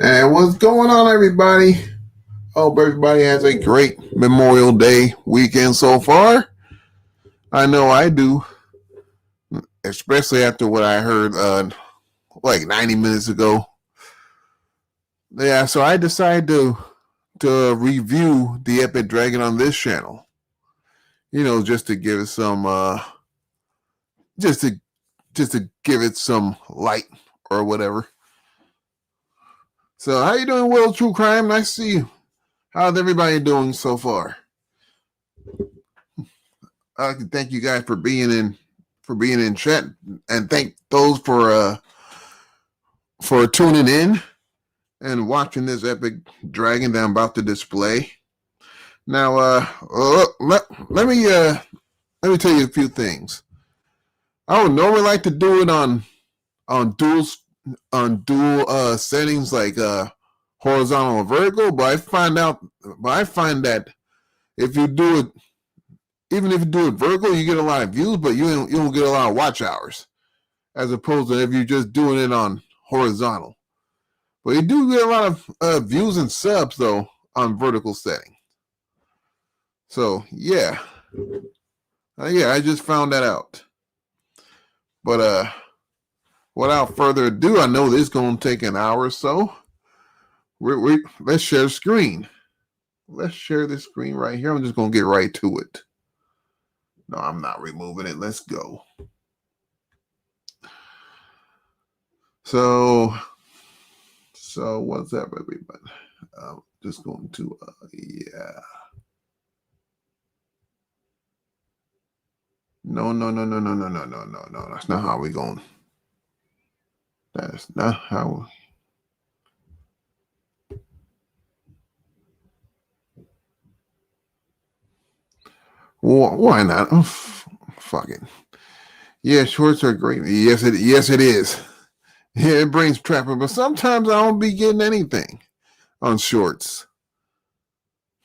And what's going on, everybody? Hope everybody has a great Memorial Day weekend so far. I know I do, especially after what I heard like 90 minutes ago. Yeah, so I decided to review the Epic Dragon on this channel. Just to give it some just to just to give it some light or whatever. So how you doing, Will True Crime? Nice to see you. How's everybody doing so far? I can thank you guys for being in chat, and thank those for tuning in and watching this epic dragon that I'm about to display. Now, let me tell you a few things. I would normally like to do it on dual settings like horizontal or vertical, but I find that if you do it, even if you do it vertical, you get a lot of views, but you don't get a lot of watch hours, as opposed to if you're just doing it on horizontal. But you do get a lot of views and subs, though, on vertical setting. So, yeah. I just found that out. But without further ado, I know this is going to take an hour or so. Let's share the screen. Let's share this screen right here. I'm just going to get right to it. No, I'm not removing it. Let's go. So what's up, everybody? Just going to, yeah. No. That's not how we going. That's not how. Why not? Oh, fuck it. Yeah, shorts are great. Yes, it is. Yeah, it brings traffic, but sometimes I don't be getting anything on shorts.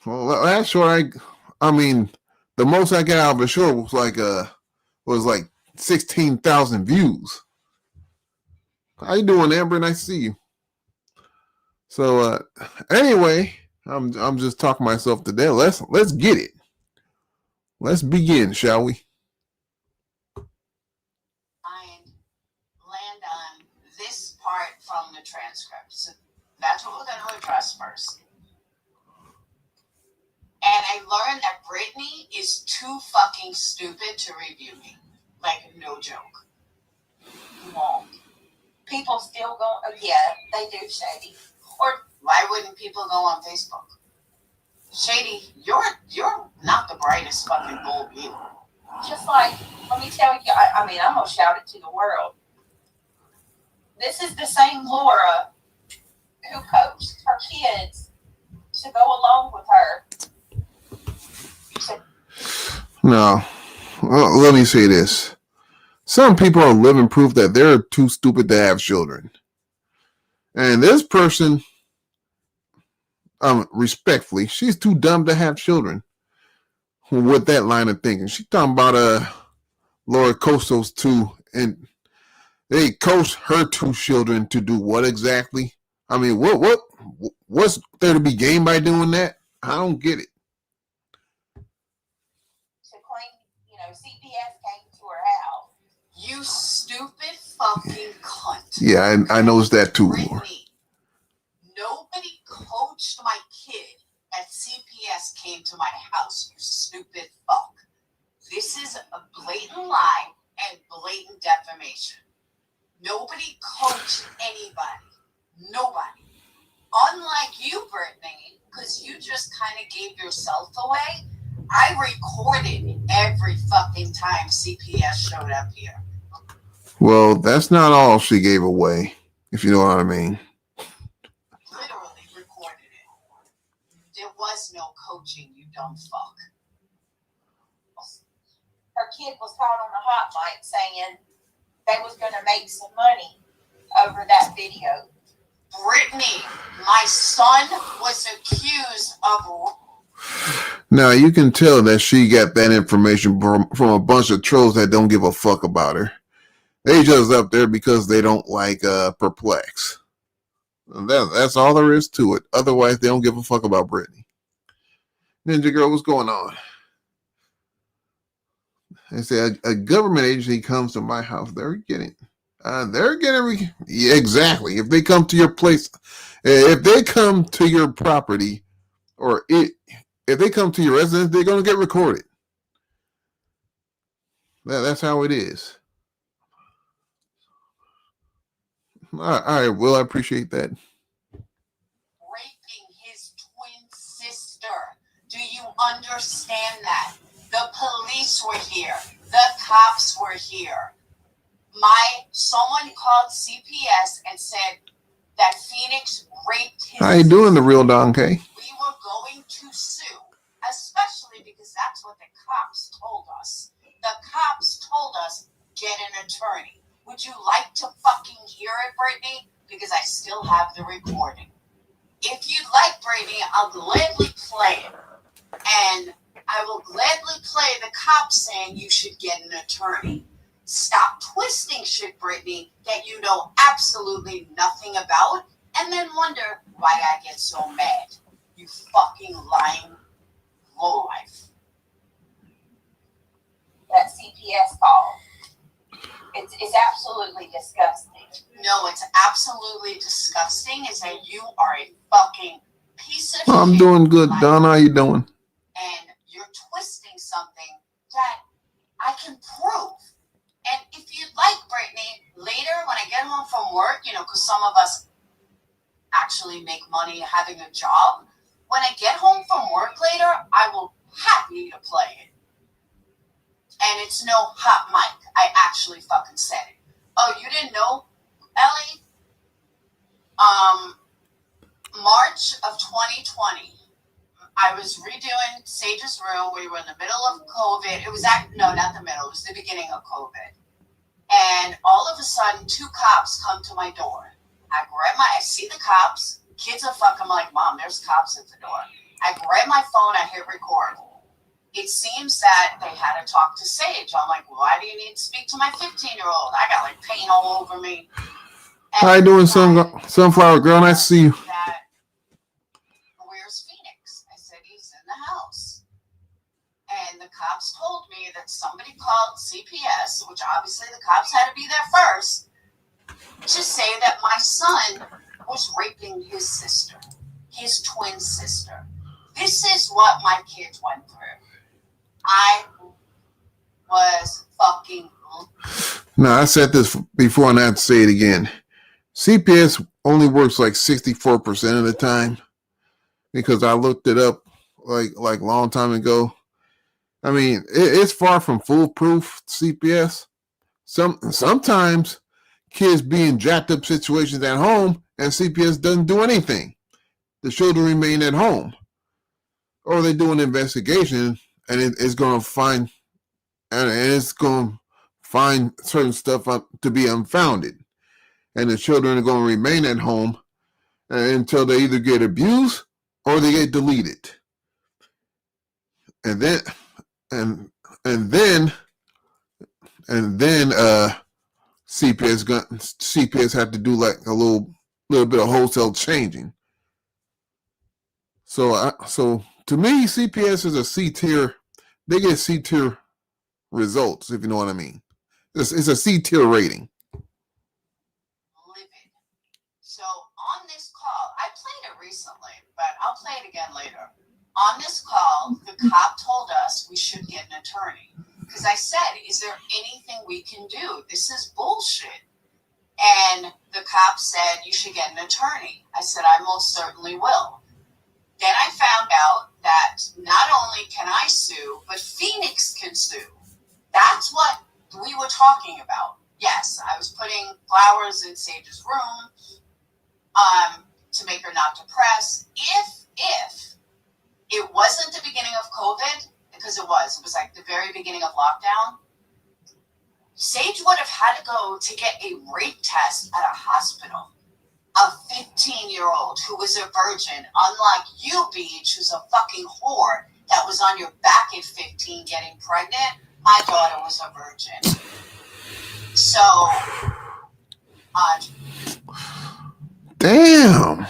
Well, that short, I mean, the most I got out of a short was like 16,000 views. How you doing, Amber? Nice to see you. So anyway, I'm just talking myself to death. Let's get it. Let's begin, shall we? Land on this part from the transcript. So that's what we're going to address first. And I learned that Brittany is too fucking stupid to review me. Like, no joke. Won't. People still go, oh yeah, they do, Shady. Or why wouldn't people go on Facebook? Shady, you're not the brightest fucking bulb either. Just like, let me tell you, I mean, I'm going to shout it to the world. This is the same Laura who coached her kids to go along with her. No. Well, let me say this. Some people are living proof that they're too stupid to have children. And this person, respectfully, she's too dumb to have children. With that line of thinking. She's talking about Laura Kostos too, and they coached her two children to do what exactly? I mean, what's there to be gained by doing that? I don't get it. To claim, CPS came to her house. You stupid fucking cunt. Yeah, I noticed that too. Brittany, nobody coached my kid at CPS came to my house, you stupid fuck. This is a blatant lie and blatant defamation. Nobody coached anybody. Nobody. Unlike you, Brittany, because you just kind of gave yourself away, I recorded every fucking time CPS showed up here. Well, that's not all she gave away, if you know what I mean. Literally recorded it. There was no coaching, you dumb fuck. Her kid was called on the hotline saying they was going to make some money over that video. Brittany, my son was accused of... Now, you can tell that she got that information from a bunch of trolls that don't give a fuck about her. They just up there because they don't like Perplex. That's all there is to it. Otherwise, they don't give a fuck about Britney. Ninja Girl, what's going on? They say a government agency comes to my house. They're getting yeah, exactly. If they come to your place, if they come to your property, or if they come to your residence, they're going to get recorded. That's how it is. All right, Will, I appreciate that. Raping his twin sister. Do you understand that? The police were here. The cops were here. Someone called CPS and said that Phoenix raped his How you doing, the real Don K? We were going to sue, especially because that's what the cops told us. The cops told us, get an attorney. Would you like to fucking hear it, Brittany? Because I still have the recording. If you'd like, Brittany, I'll gladly play it. And I will gladly play the cops saying you should get an attorney. Stop twisting shit, Brittany, that you know absolutely nothing about, and then wonder why I get so mad. You fucking lying lowlife. That CPS call. It's absolutely disgusting. No, it's absolutely disgusting is that you are a fucking piece of shit. I'm doing good, Don. How you doing? And you're twisting something that I can prove. And if you'd like, Brittany, later when I get home from work, because some of us actually make money having a job, when I get home from work later, I will happy to play it. And it's no hot mic. I actually fucking said it. Oh, you didn't know, Ellie? March of 2020, I was redoing Sage's room. We were in the middle of COVID. It was no, not the middle. It was the beginning of COVID. And all of a sudden, 2 cops come to my door. I see the cops. Kids are fucking like, Mom, there's cops at the door. I grab my phone. I hit record. It seems that they had to talk to Sage. I'm like, why do you need to speak to my 15-year-old? I got like paint all over me. And how you doing, Sunflower Girl? Nice to see you. Where's Phoenix? I said, he's in the house. And the cops told me that somebody called CPS, which obviously the cops had to be there first, to say that my son was raping his sister, his twin sister. This is what my kids went through. I was fucking... No, I said this before and I have to say it again. CPS only works like 64% of the time, because I looked it up like long time ago. I mean, it's far from foolproof, CPS. Sometimes kids be in jacked up situations at home and CPS doesn't do anything. The children remain at home. Or they do an investigation and it's going to find certain stuff to be unfounded. And the children are going to remain at home until they either get abused or they get deleted. And then CPS had to do like a little bit of wholesale changing. So to me, CPS is a C tier. They get C tier results, if you know what I mean. It's a C tier rating. Livid. So on this call, I played it recently, but I'll play it again later. On this call, the cop told us we should get an attorney. Because I said, is there anything we can do? This is bullshit. And the cop said, you should get an attorney. I said, I most certainly will. Then I found out that not only can I sue, but Phoenix can sue. That's what we were talking about. Yes, I was putting flowers in Sage's room to make her not depressed. If it wasn't the beginning of COVID, because it was like the very beginning of lockdown, Sage would have had to go to get a rape test at a hospital. A 15-year-old who was a virgin, unlike you, Beach, who's a fucking whore that was on your back at 15 getting pregnant. My daughter was a virgin. So, Damn.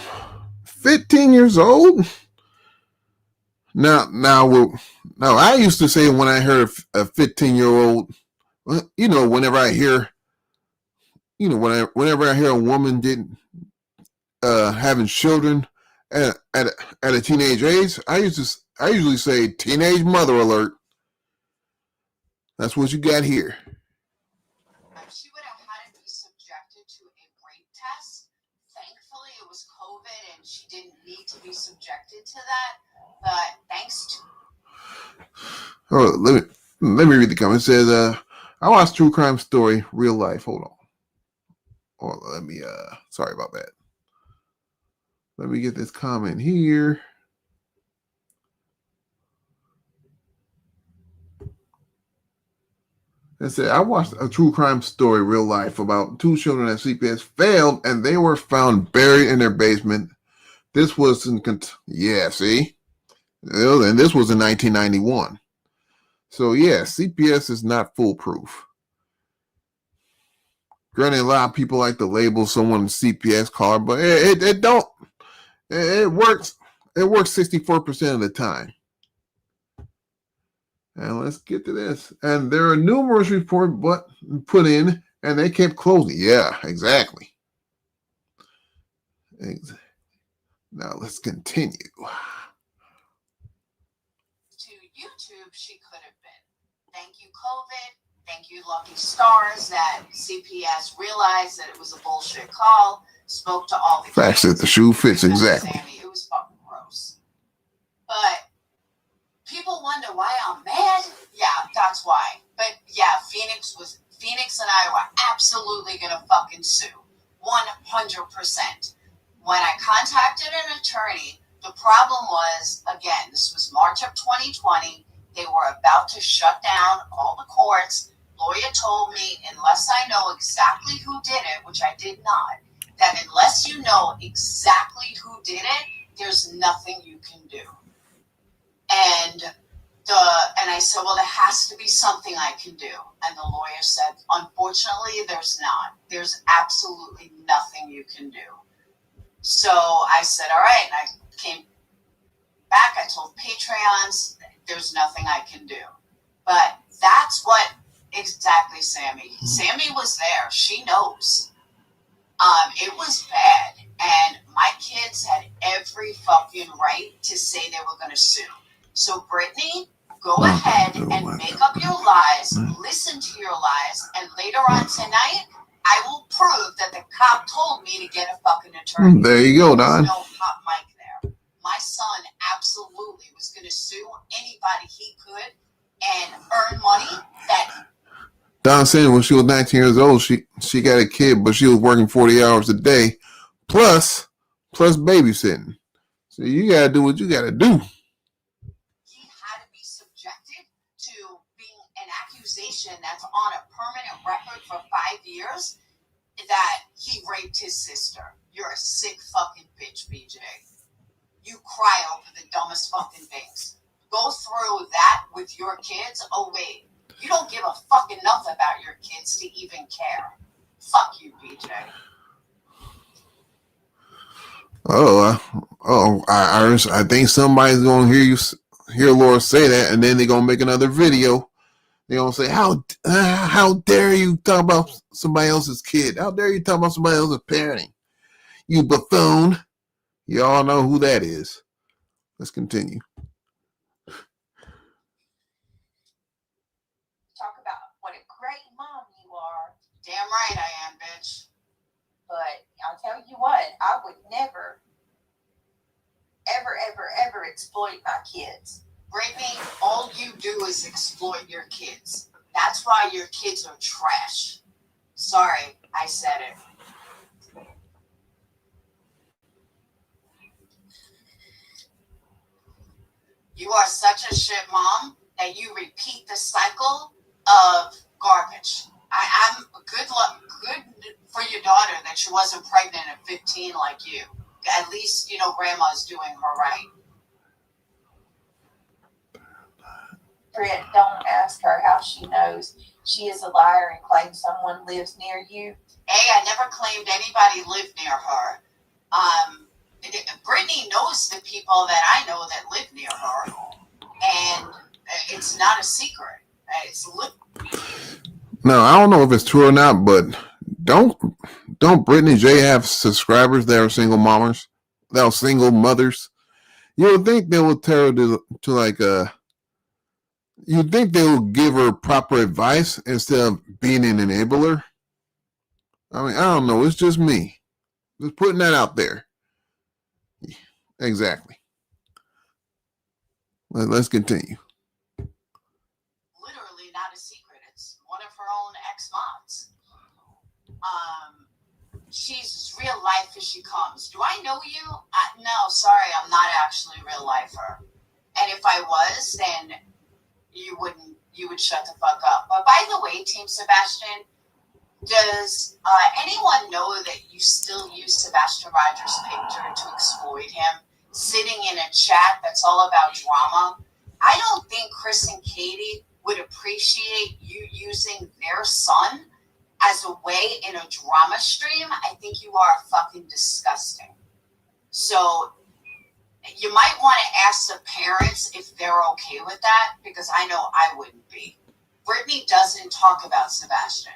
15 years old? Now, I used to say when I heard a 15-year-old, whenever I hear, whenever I hear a woman having children at a teenage age, I usually say teenage mother alert. That's what you got here. She would have had to be subjected to a rape test. Thankfully, it was COVID and she didn't need to be subjected to that. But thanks to... Oh, let me read the comment. It says, I watched True Crime Story, real life. Hold on. Let me, sorry about that. Let me get this comment here. It said, I watched a true crime story, real life, about two children at CPS failed and they were found buried in their basement. This was and this was in 1991. So yeah, CPS is not foolproof. Granted, a lot of people like to label someone a CPS caller, but it don't. It works. It works 64% of the time. And let's get to this. And there are numerous reports put in, and they kept closing. Yeah, exactly. Now let's continue. To YouTube, she could have been. Thank you, COVID. Thank you, lucky stars, that CPS realized that it was a bullshit call, spoke to all the facts that the shoe fits, exactly. Sammy, it was fucking gross. But people wonder why I'm mad. Yeah, that's why. But yeah, Phoenix and I were absolutely gonna fucking sue. 100%. When I contacted an attorney, the problem was, again, this was March of 2020. They were about to shut down all the courts. Lawyer told me, unless I know exactly who did it, which I did not, that unless you know exactly who did it, there's nothing you can do. And I said, well, there has to be something I can do. And the lawyer said, unfortunately, there's not. There's absolutely nothing you can do. So I said, all right. And I came back. I told Patreons, there's nothing I can do. But that's what exactly Sammy. Sammy was there. She knows. It was bad. And my kids had every fucking right to say they were going to sue. So Brittany, go ahead and make up your lies, listen to your lies, and later on tonight, I will prove that the cop told me to get a fucking attorney. There you go, Don. There's no hot mic there. My son absolutely was going to sue anybody he could and earn money that... Don said when she was 19 years old, she got a kid, but she was working 40 hours a day, plus babysitting. So you got to do what you got to do. That's on a permanent record for 5 years that he raped his sister. You're a sick fucking bitch, BJ. You cry over the dumbest fucking things. Go through that with your kids. Oh wait, you don't give a fuck enough about your kids to even care. Fuck you, BJ. I think somebody's gonna hear Laura say that, and then they're gonna make another video. They're going to say, how dare you talk about somebody else's kid? How dare you talk about somebody else's parenting? You buffoon. You all know who that is. Let's continue. Talk about what a great mom you are. Damn right I am, bitch. But I'll tell you what, I would never, ever, ever, ever exploit my kids. Brittany, all you do is exploit your kids. That's why your kids are trash. Sorry, I said it. You are such a shit mom that you repeat the cycle of garbage. I'm good for your daughter that she wasn't pregnant at 15 like you. At least, grandma's doing her right. Britt, don't ask her how she knows she is a liar and claims someone lives near you. A, I never claimed anybody lived near her. Brittany knows the people that I know that live near her, and it's not a secret. Now, I don't know if it's true or not, but don't Brittany J have subscribers that are single mothers? That are single mothers? You would think they would tell her to like you'd think they would give her proper advice instead of being an enabler. I mean, I don't know. It's just me. Just putting that out there. Exactly. Let's continue. Literally not a secret. It's one of her own ex-mods. She's as real life as she comes. Do I know you? No, sorry, I'm not actually a real lifer. And if I was, then you would shut the fuck up. But by the way, Team Sebastian, does anyone know that you still use Sebastian Rogers' picture to exploit him? Sitting in a chat that's all about drama. I don't think Chris and Katie would appreciate you using their son as a way in a drama stream. I think you are fucking disgusting. So you might want to ask the parents if they're okay with that, because I know I wouldn't be. Brittany doesn't talk about Sebastian,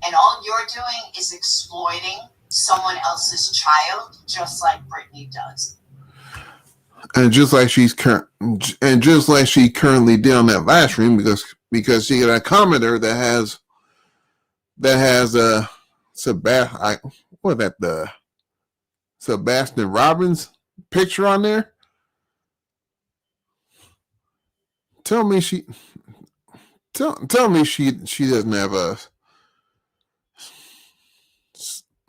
and all you're doing is exploiting someone else's child, just like Brittany does. And just like she currently did on that last stream, because she got a commenter that has the Sebastian Robbins picture on there. Tell me she doesn't have a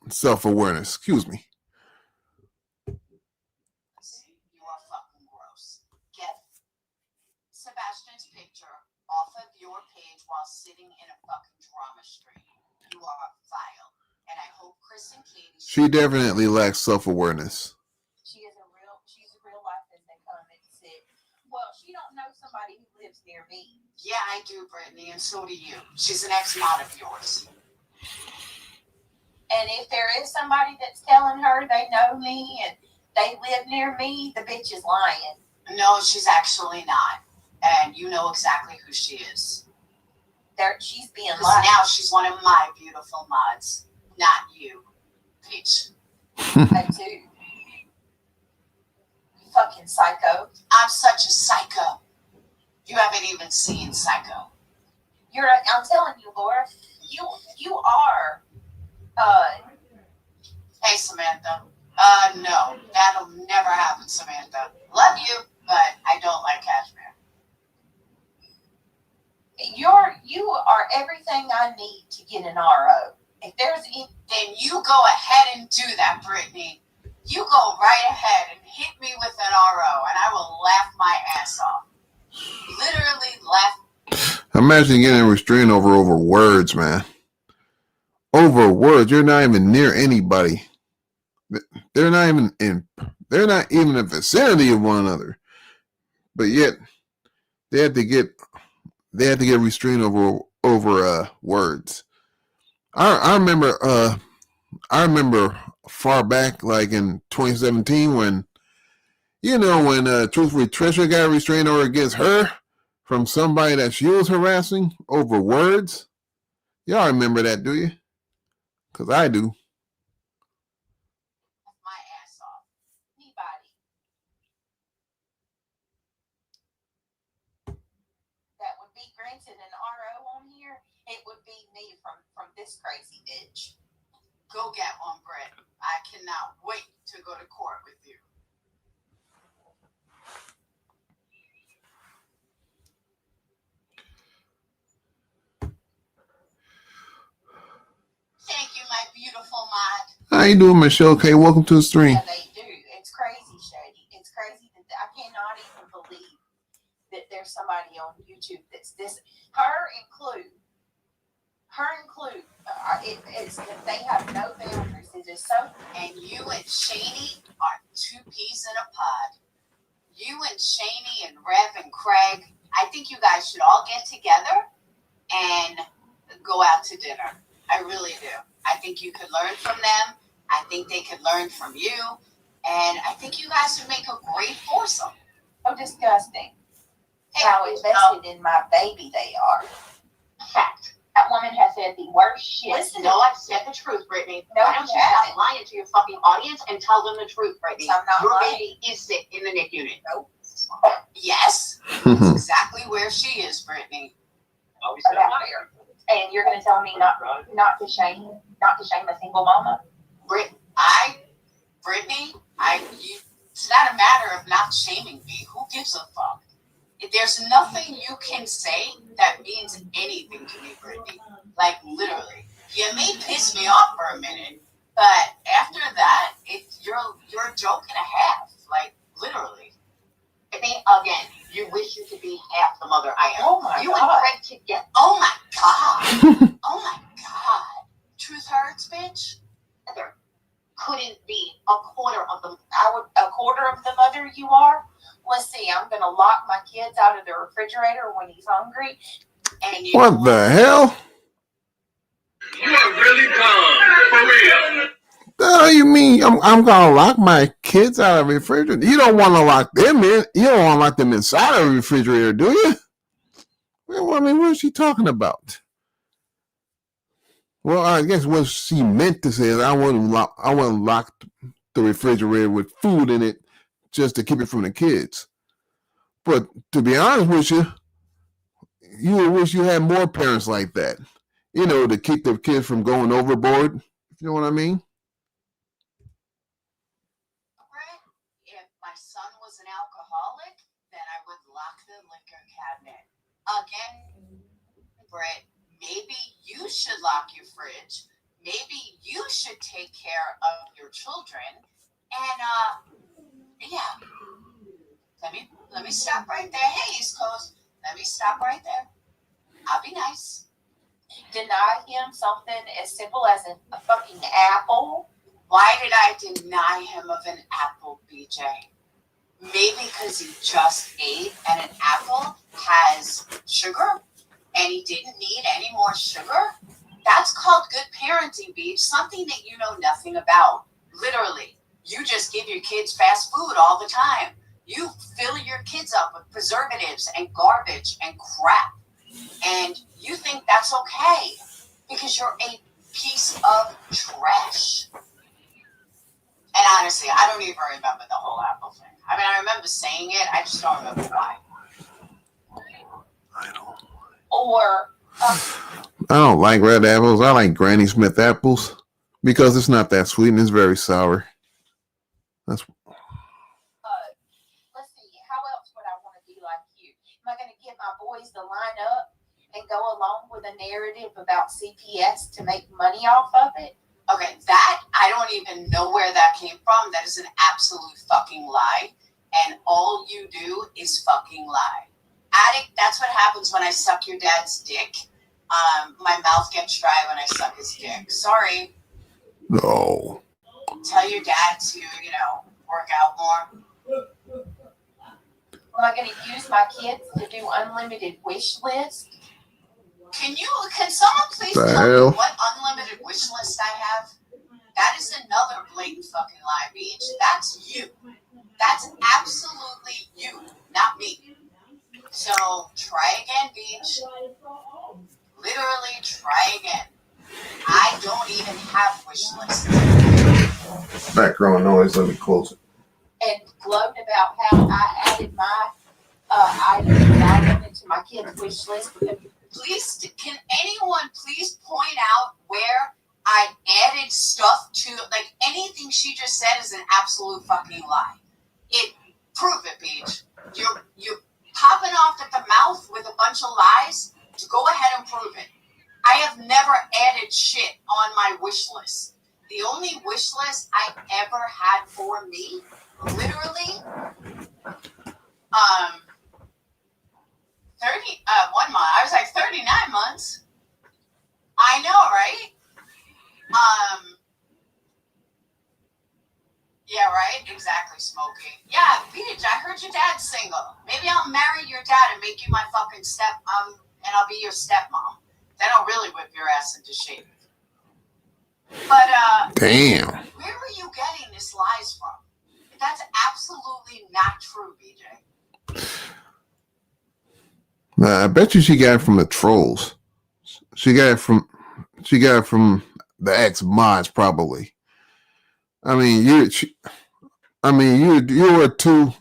self-awareness. Excuse me. You are fucking gross. Get Sebastian's picture off of your page while sitting in a fucking drama stream. You are vile. And I hope Chris and Katie... She definitely lacks self-awareness. She's a real life as they come and sit. Well, she don't know somebody who lives near me. Yeah, I do, Brittany, and so do you. She's an ex-mod of yours. And if there is somebody that's telling her they know me and they live near me, the bitch is lying. No, she's actually not. And you know exactly who she is. She's being lied. Now she's one of my beautiful mods, not you, bitch. I do. You fucking psycho. I'm such a psycho. You haven't even seen Psycho. I'm telling you, Laura, you are. Hey, Samantha. No, that'll never happen, Samantha. Love you, but I don't like Cashmere. You are everything I need to get an RO. If there's any, then you go ahead and do that, Brittany. You go right ahead and hit me with an RO, and I will laugh my ass off. Literally laugh. Imagine getting restrained over words, man. Over words. You're not even near anybody. They're not even in the vicinity of one another. But yet they had to get restrained over words. I remember far back, like in 2017, when Truthfully Trisha got restrained order against her from somebody that she was harassing over words. Y'all remember that, do you? Because I do. My ass off. Anybody that would be granted an RO on here, it would be me from this crazy bitch. Go get one, Brett. I cannot wait to go to court with you. Thank you, my beautiful mod. How you doing, Michelle? Okay, welcome to the stream. Yeah, they do. It's crazy, Shady. It's crazy that I cannot even believe that there's somebody on YouTube that's this. Her include. It's that they have no boundaries. It is so. And you and Shani are two peas in a pod. You and Shani and Rev and Craig. I think you guys should all get together and go out to dinner. I really do. I think you could learn from them. I think they could learn from you. And I think you guys would make a great foursome. Oh, disgusting. Hey, How invested in my baby they are. Fact. That woman has said the worst shit. Listen, no, I've said the truth, Brittany. No, Why don't you stop lying to your fucking audience and tell them the truth, Brittany? I'm not your lying. baby is sick in the NICU unit. Nope. Yes, that's exactly where she is, Brittany. And you're going to tell me not to shame a single mama? Brittany, it's not a matter of not shaming me. Who gives a fuck? There's nothing you can say that means anything to me, Brittany. Like, literally. You may piss me off for a minute, but after that, you're a joke and a half. Like, literally. I mean, again, you wish you could be half the mother I am. Oh my you God. and Craig together. Oh my God. Oh my God. Truth hurts, bitch. There couldn't be a quarter of the mother you are? Let's see, I'm going to lock my kids out of the refrigerator when he's hungry. And What the hell? You are really dumb. For real. The hell you mean I'm gonna lock my kids out of the refrigerator? You don't want to lock them in. You don't want to lock them inside of the refrigerator, do you? Well, I mean, what is she talking about? Well, I guess what she meant to say is I want to lock the refrigerator with food in it just to keep it from the kids. But to be honest with you, you would wish you had more parents like that. You know, to keep the kids from going overboard. You know what I mean? If my son was an alcoholic, then I would lock the liquor cabinet. Again, Britt, maybe you should lock your fridge. Maybe you should take care of your children. And yeah. Let me stop right there. Hey, East Coast. Let me stop right there. I'll be nice. Deny him something as simple as a fucking apple. Why did I deny him of an apple, BJ? Maybe because he just ate and an apple has sugar and he didn't need any more sugar? That's called good parenting, Beach. Something that you know nothing about. Literally. You just give your kids fast food all the time. You fill your kids up with preservatives and garbage and crap. And you think that's okay because you're a piece of trash. And honestly, I don't even remember the whole apple thing. I mean, I remember saying it. I just don't remember why. I don't like red apples. I like Granny Smith apples because it's not that sweet and it's very sour. That's. Let's see. How else would I want to be like you? Am I going to get my boys to line up and go along with a narrative about CPS to make money off of it? Okay, that, I don't even know where that came from. That is an absolute fucking lie. And all you do is fucking lie. Addict, that's what happens when I suck your dad's dick. My mouth gets dry when I suck his dick. Sorry. No. Tell your dad to, work out more. Am I going to use my kids to do unlimited wish lists? Can someone please tell me what unlimited wish list I have? That is another blatant fucking lie, Beach. That's you. That's absolutely you, not me. So try again, Beach. Literally try again. I don't even have wish lists. Background noise, let me close it. And gloat about how I added my items into my kids' wish list. Please, can anyone please point out where I added stuff to? Like, anything she just said is an absolute fucking lie. Prove it, Beach. You're popping off at the mouth with a bunch of lies. So go ahead and prove it. I have never added shit on my wish list. The only wish list I ever had for me, literally, 1 month. I was like 39 months. I know, right? Yeah, right? Exactly, Smokey. Yeah, Beach, I heard your dad's single. Maybe I'll marry your dad and make you my fucking and I'll be your stepmom. Then I'll really whip your ass into shape. But, damn. We absolutely not true, BJ. I bet you she got it from the trolls. She got it from the ex mods probably. I mean, you were too.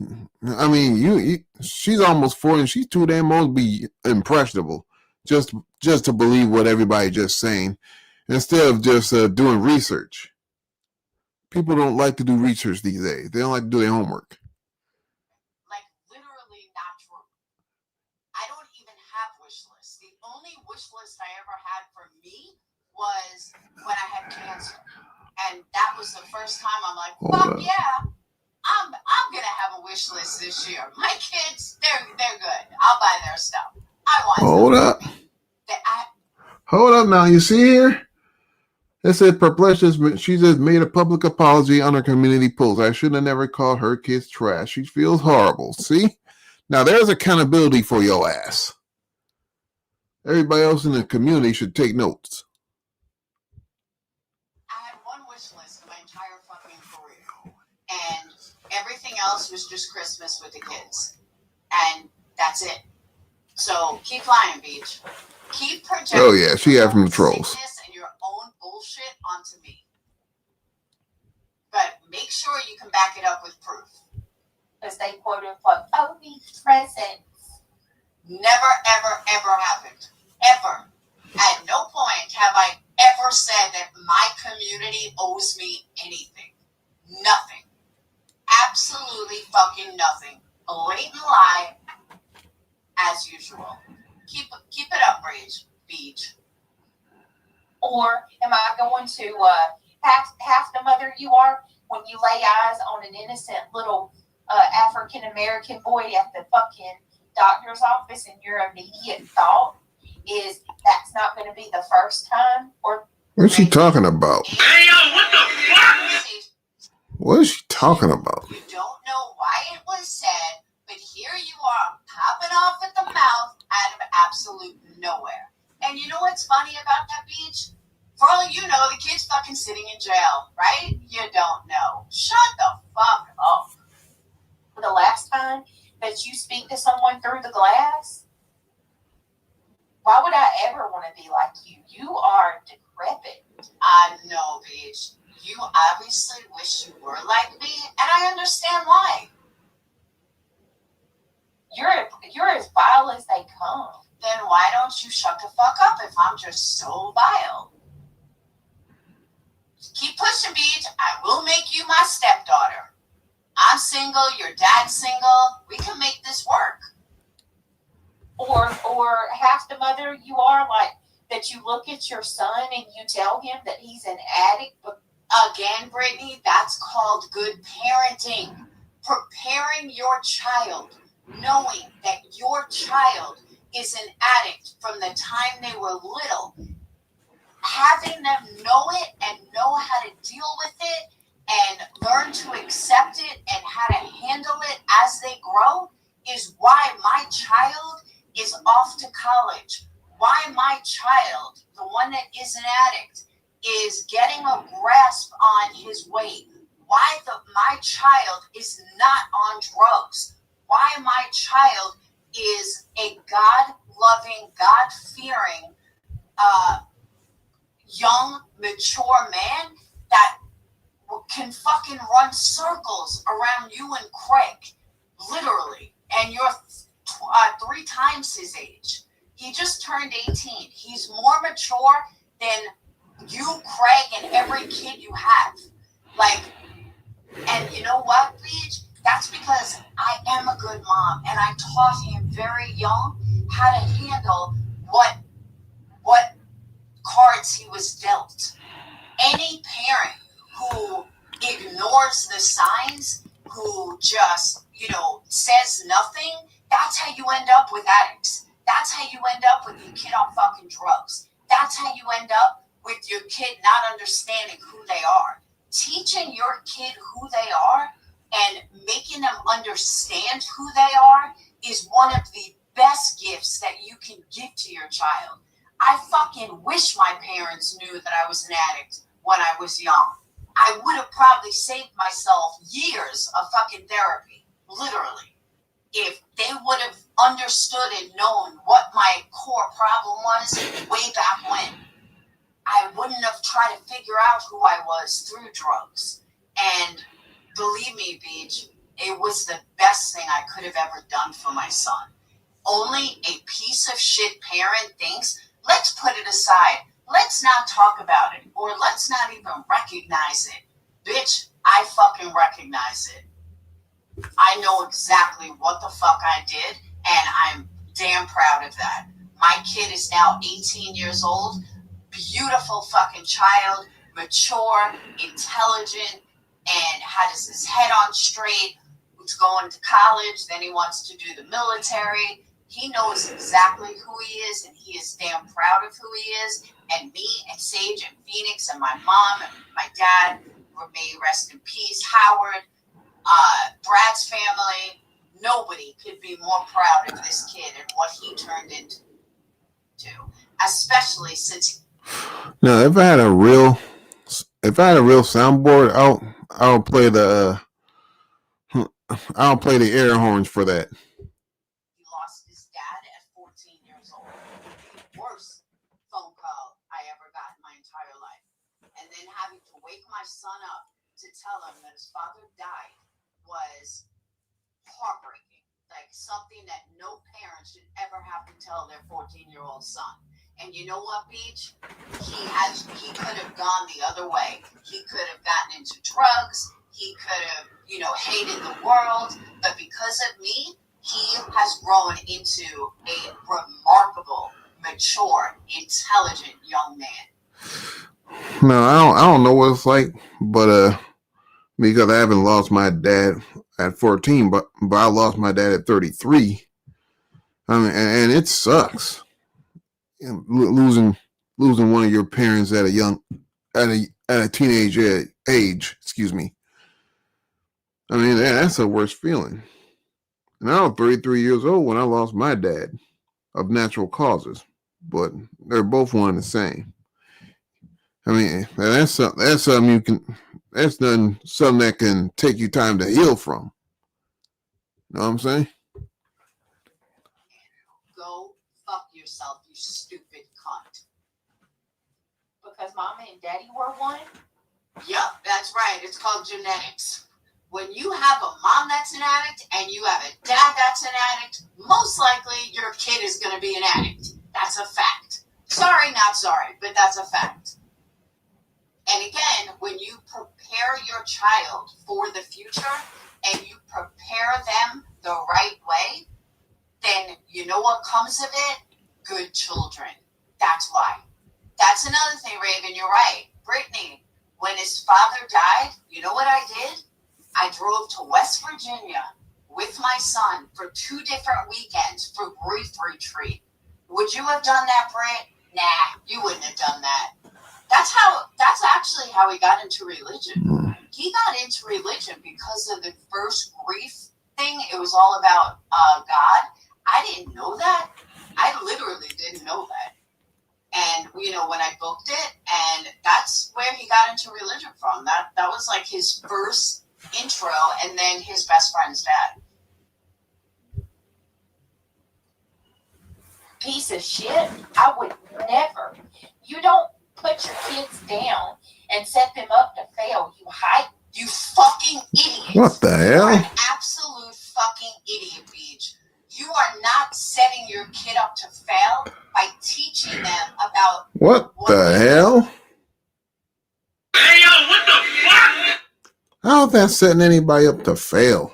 I mean, she's almost 40 and she's too damn old to be impressionable. Just to believe what everybody just saying instead of just doing research. People don't like to do research these days. They don't like to do their homework. Like, literally not true. I don't even have wish lists. The only wish list I ever had for me was when I had cancer. And that was the first time I'm like, fuck yeah, I'm gonna have a wish list this year. My kids, they're good. I'll buy their stuff. I want Hold up. Hold up now. You see here? It said Perplexed. She just made a public apology on her community post. I should have never called her kids trash. She feels horrible. See? Now there's accountability for your ass. Everybody else in the community should take notes. I had one wish list in my entire fucking career. And everything else was just Christmas with the kids. And that's it. So keep lying, Beach. Keep projecting. Oh yeah, she got from the trolls. Sickness and your own bullshit onto me. But make sure you can back it up with proof. Because they quote unquote, oh, be presents. Never, ever, ever happened. Ever. At no point have I ever said that my community owes me anything. Nothing. Absolutely fucking nothing. Blatant lie, as usual. Keep it up, Beach. Or am I going to half the mother you are when you lay eyes on an innocent little African-American boy at the fucking doctor's office and your immediate thought is that's not going to be the first time? Or what's she talking about? Hey, yo, what the fuck? What is she talking about? You don't know why it was said, but here you are popping off at the mouth out of absolute nowhere. And you know what's funny about that, Beach? For all you know, the kid's fucking sitting in jail, right? You don't know. Shut the fuck up. the last time that you speak to someone through the glass? Why would I ever want to be like you? You are decrepit. I know, bitch. You obviously wish you were like me, and I understand why. You're as vile as they come. Then why don't you shut the fuck up if I'm just so vile? Keep pushing, bitch. I will make you my stepdaughter. I'm single, your dad's single. We can make this work. Or half the mother you are, like that you look at your son and you tell him that he's an addict. But again, Brittany, that's called good parenting. Preparing your child, knowing that your child is an addict from the time they were little. Having them know it and know how to deal with it and learn to accept it and how to handle it as they grow is why my child is off to college. Why my child, the one that is an addict, is getting a grasp on his weight. Why my child is not on drugs. Why my child is a God-loving, God-fearing, young, mature man that can fucking run circles around you and Craig, literally. And you're 3 times his age. He just turned 18. He's more mature than you, Craig, and every kid you have. Like, and you know what, Beach? That's because I am a good mom, and I taught him very young how to handle what cards he was dealt. Any parent who ignores the signs, who just, says nothing, that's how you end up with addicts. That's how you end up with your kid on fucking drugs. That's how you end up with your kid not understanding who they are. Teaching your kid who they are and making them understand who they are is one of the best gifts that you can give to your child. I fucking wish my parents knew that I was an addict when I was young. I would have probably saved myself years of fucking therapy. Literally. If they would have understood and known what my core problem was way back when, I wouldn't have tried to figure out who I was through drugs. And believe me, Beach, it was the best thing I could have ever done for my son. Only a piece of shit parent thinks, let's put it aside. Let's not talk about it. Or let's not even recognize it. Bitch, I fucking recognize it. I know exactly what the fuck I did, and I'm damn proud of that. My kid is now 18 years old. Beautiful fucking child, mature, intelligent, and has his head on straight. He's going to college, then he wants to do the military. He knows exactly who he is, and he is damn proud of who he is. And me and Sage and Phoenix and my mom and my dad, may rest in peace, Howard, Brad's family, nobody could be more proud of this kid and what he turned into, especially since. Now, if I had a real soundboard, I'll play the air horns for that. He lost his dad at 14 years old. The worst phone call I ever got in my entire life. And then having to wake my son up to tell him that his father died was heartbreaking. Like something that no parent should ever have to tell their 14-year-old son. And you know what, Beach? He could have gone the other way. He could have gotten into drugs. He could have, hated the world. But because of me, he has grown into a remarkable, mature, intelligent young man. No, I don't know what it's like, but because I haven't lost my dad at 14, but I lost my dad at 33. I mean, and it sucks. Losing one of your parents at a teenage age. Excuse me. I mean, that's the worst feeling. And I was 33 years old when I lost my dad of natural causes, but they're both one and the same. I mean, that's something you can. That's something that can take you time to heal from. Know what I'm saying? Go fuck yourself, you stupid cunt. Because Mama and Daddy were one? Yep, that's right. It's called genetics. When you have a mom that's an addict and you have a dad that's an addict, most likely your kid is going to be an addict. That's a fact. Sorry, not sorry, but that's a fact. And again, when you prepare your child for the future and you prepare them the right way, then you know what comes of it? Good children. That's why. That's another thing, Raven. You're right. Brittany, when his father died, you know what I did? I drove to West Virginia with my son for 2 different weekends for grief retreat. Would you have done that, Britt? Nah, you wouldn't have done that. That's actually how he got into religion. He got into religion because of the first grief thing. It was all about God. I didn't know that. I literally didn't know that. And, when I booked it, and that's where he got into religion from. That was like his first intro, and then his best friend's dad. Piece of shit. I would never. You don't put your kids down and set them up to fail. You fucking idiot. What the hell? You're an absolute fucking idiot, Beach. You are not setting your kid up to fail by teaching them about what the hell? Hey, yo, what the fuck? How's that setting anybody up to fail?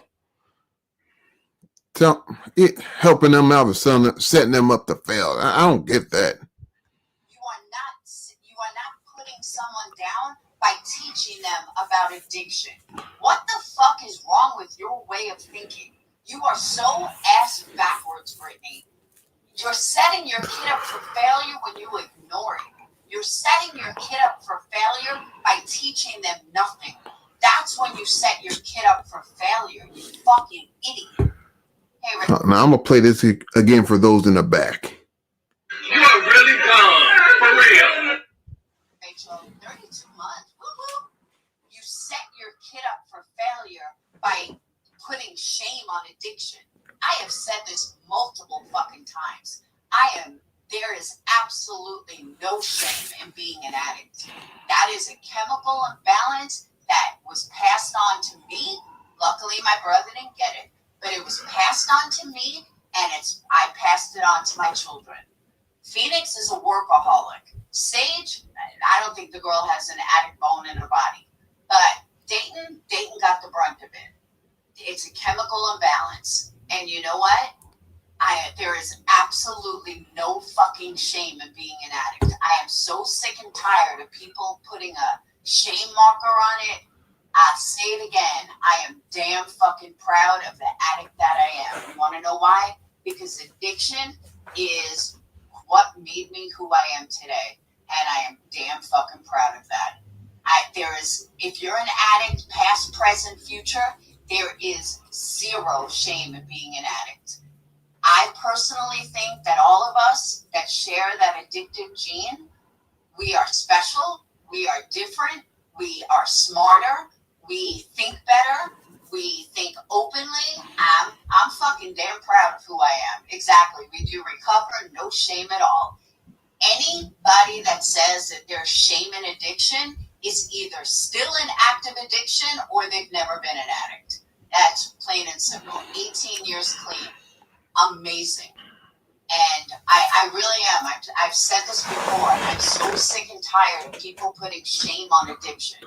Helping them out or setting them up to fail. I don't get that. You are not putting someone down by teaching them about addiction. What the fuck is wrong with your way of thinking? You are so ass backwards, Brittany. You're setting your kid up for failure when you ignore it. You're setting your kid up for failure by teaching them nothing. That's when you set your kid up for failure, you fucking idiot. Hey, Rick. Now I'm gonna play this again for those in the back. You are really gone. For real. Rachel, 32 months. Woo-hoo. You set your kid up for failure by putting shame on addiction. I have said this multiple fucking times. There is absolutely no shame in being an addict. That is a chemical imbalance that was passed on to me. Luckily, my brother didn't get it, but it was passed on to me, and I passed it on to my children. Phoenix is a workaholic. Sage, I don't think the girl has an addict bone in her body, but Dayton got the brunt of it. It's a chemical imbalance, and you know what? There is absolutely no fucking shame in being an addict. I am so sick and tired of people putting a shame marker on it. I'll say it again. I am damn fucking proud of the addict that I am. You want to know why? Because addiction is what made me who I am today. And I am damn fucking proud of that. If you're an addict, past, present, future, there is zero shame in being an addict. I personally think that all of us that share that addictive gene, we are special, we are different, we are smarter, we think better, we think openly. I'm fucking damn proud of who I am. Exactly. We do recover, no shame at all. Anybody that says that there's shame in addiction is either still in active addiction or they've never been an addict. That's plain and simple. 18 years clean. Amazing. And I really am. I've said this before. I'm so sick and tired of people putting shame on addiction.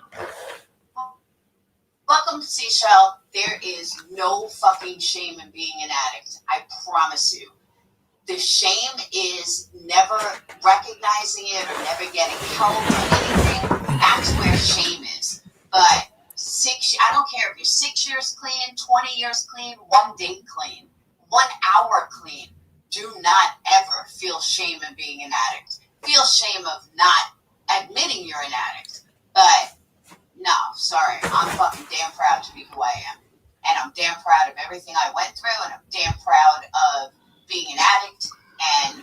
Welcome to Seashell. There is no fucking shame in being an addict. I promise you. The shame is never recognizing it or never getting help or anything. That's where shame is. But I don't care if you're 6 years clean, 20 years clean, 1 day clean, 1 hour clean. Do not ever feel shame in being an addict. Feel shame of not admitting you're an addict. But no, sorry, I'm fucking damn proud to be who I am. And I'm damn proud of everything I went through, and I'm damn proud of being an addict. And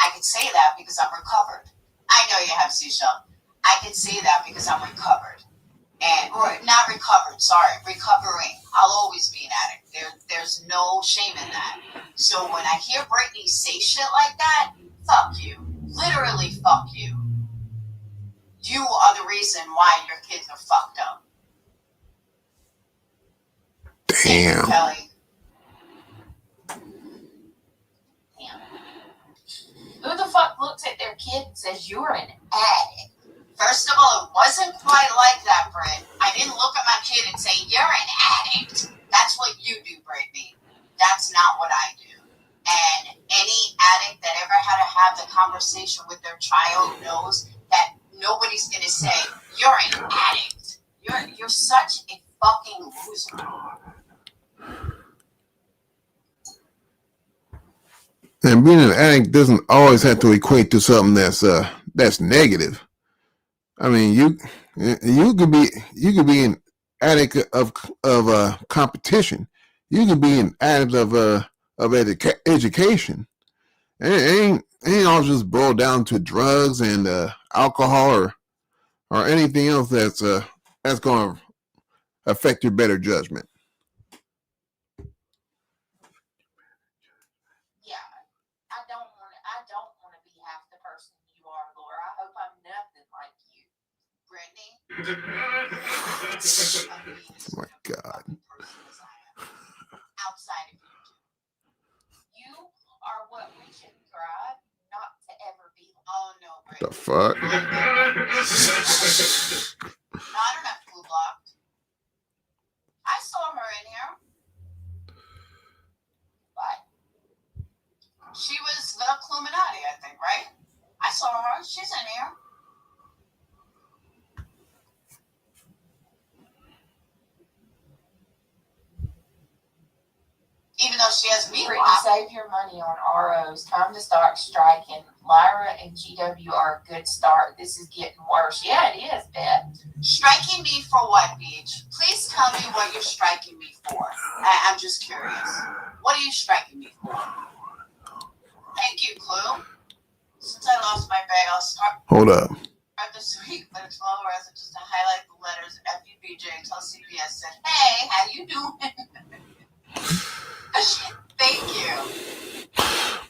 I can say that because I'm recovered. I know you have, Seashell. I can say that because I'm recovered. Or not recovered, sorry, recovering. I'll always be an addict. There's no shame in that. So when I hear Brittany say shit like that, fuck you. Literally fuck you. You are the reason why your kids are fucked up. Damn. Kelly. Damn. Who the fuck looks at their kid and says you're an addict? First of all, it wasn't quite like that, Britt. I didn't look at my kid and say, you're an addict. That's what you do, Brittany. That's not what I do. And any addict that ever had to have the conversation with their child knows that nobody's going to say, you're an addict. You're such a fucking loser. And being an addict doesn't always have to equate to something that's negative. I mean, you could be an addict of competition. You could be an addict of education. It ain't all just boiled down to drugs and alcohol or anything else that's going to affect your better judgment. Yeah, I don't want to be half the person you are, Laura. I hope I'm nothing like you. Brittany. Oh my God. Outside of you. You are what we should strive not to ever be. Oh no, Brittany. The fuck? Not enough blue blocked. I saw her in here. But She was the Illuminati, I think, right? I saw her. She's in here. Even though she has me Brittany, blocked. save your money on ROs. Time to start striking. Lyra and GW are a good start. This is getting worse. Yeah, it is, Beth. Striking me for what, Beach? Please tell me what you're striking me for. I'm just curious. What are you striking me for? Thank you, Clue. Since I lost my bag, I'll start Hold up. this week, but it's well worth it just to highlight the letters FUBJ until CBS said, hey, how you doing?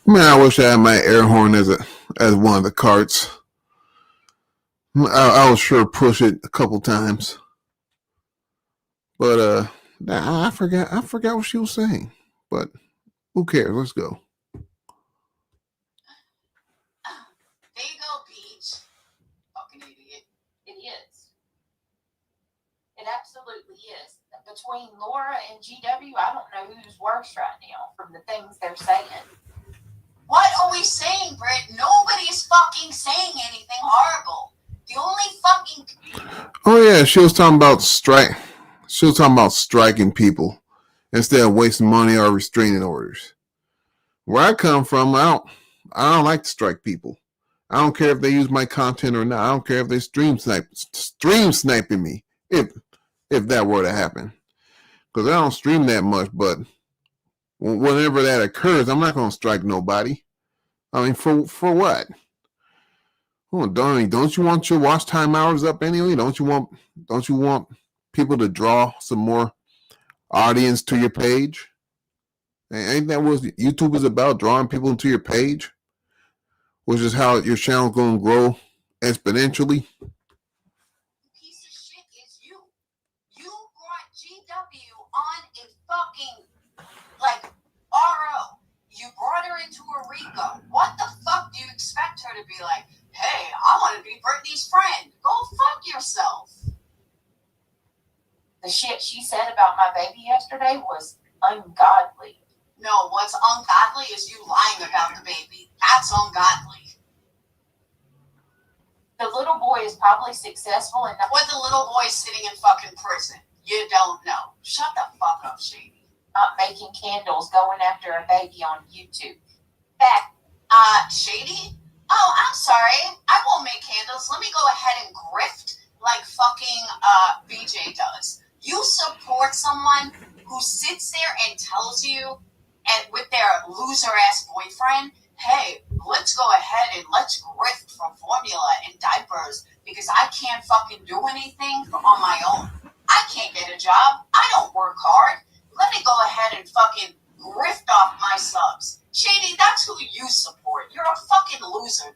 Man, I wish I had my air horn as one of the carts. I was sure push it a couple times, but I forgot what she was saying. But who cares? Let's go. There you go, Peach. Fucking idiot. It is. It absolutely is. Between Laura and GW, I don't know who's worse right now from the things they're saying. What are we saying, Britt? Nobody's fucking saying anything horrible. The only fucking... Oh yeah, she was talking about striking people instead of wasting money or restraining orders. Where I come from, I don't like to strike people. I don't care if they use my content or not. I don't care if they stream sniping me. If that were to happen, because I don't stream that much, but whenever that occurs, I'm not going to strike nobody. I mean, for what? Oh, don't you want your watch time hours up anyway? Don't you want people to draw some more audience to your page? Ain't that what YouTube is about? Drawing people into your page, which is how your channel's going to grow exponentially. Piece of shit is you. You brought GW on a fucking, like, RO. You brought her into a RICO. What the fuck do you expect her to be like? Hey, I want to be Brittany's friend. Go fuck yourself. The shit she said about my baby yesterday was ungodly. No, what's ungodly is you lying about the baby. That's ungodly. The little boy is probably successful enough. What the little boy's sitting in fucking prison? You don't know. Shut the fuck up, Shady. Not making candles, going after a baby on YouTube. Back, Shady? Oh, I'm sorry. I won't make candles. Let me go ahead and grift like fucking BJ does. You support someone who sits there and tells you, and with their loser ass boyfriend, hey, let's go ahead and let's grift for formula and diapers because I can't fucking do anything on my own. I can't get a job. I don't work hard. Let me go ahead and fucking grift off my subs. Shady, that's who you support. You're a fucking loser.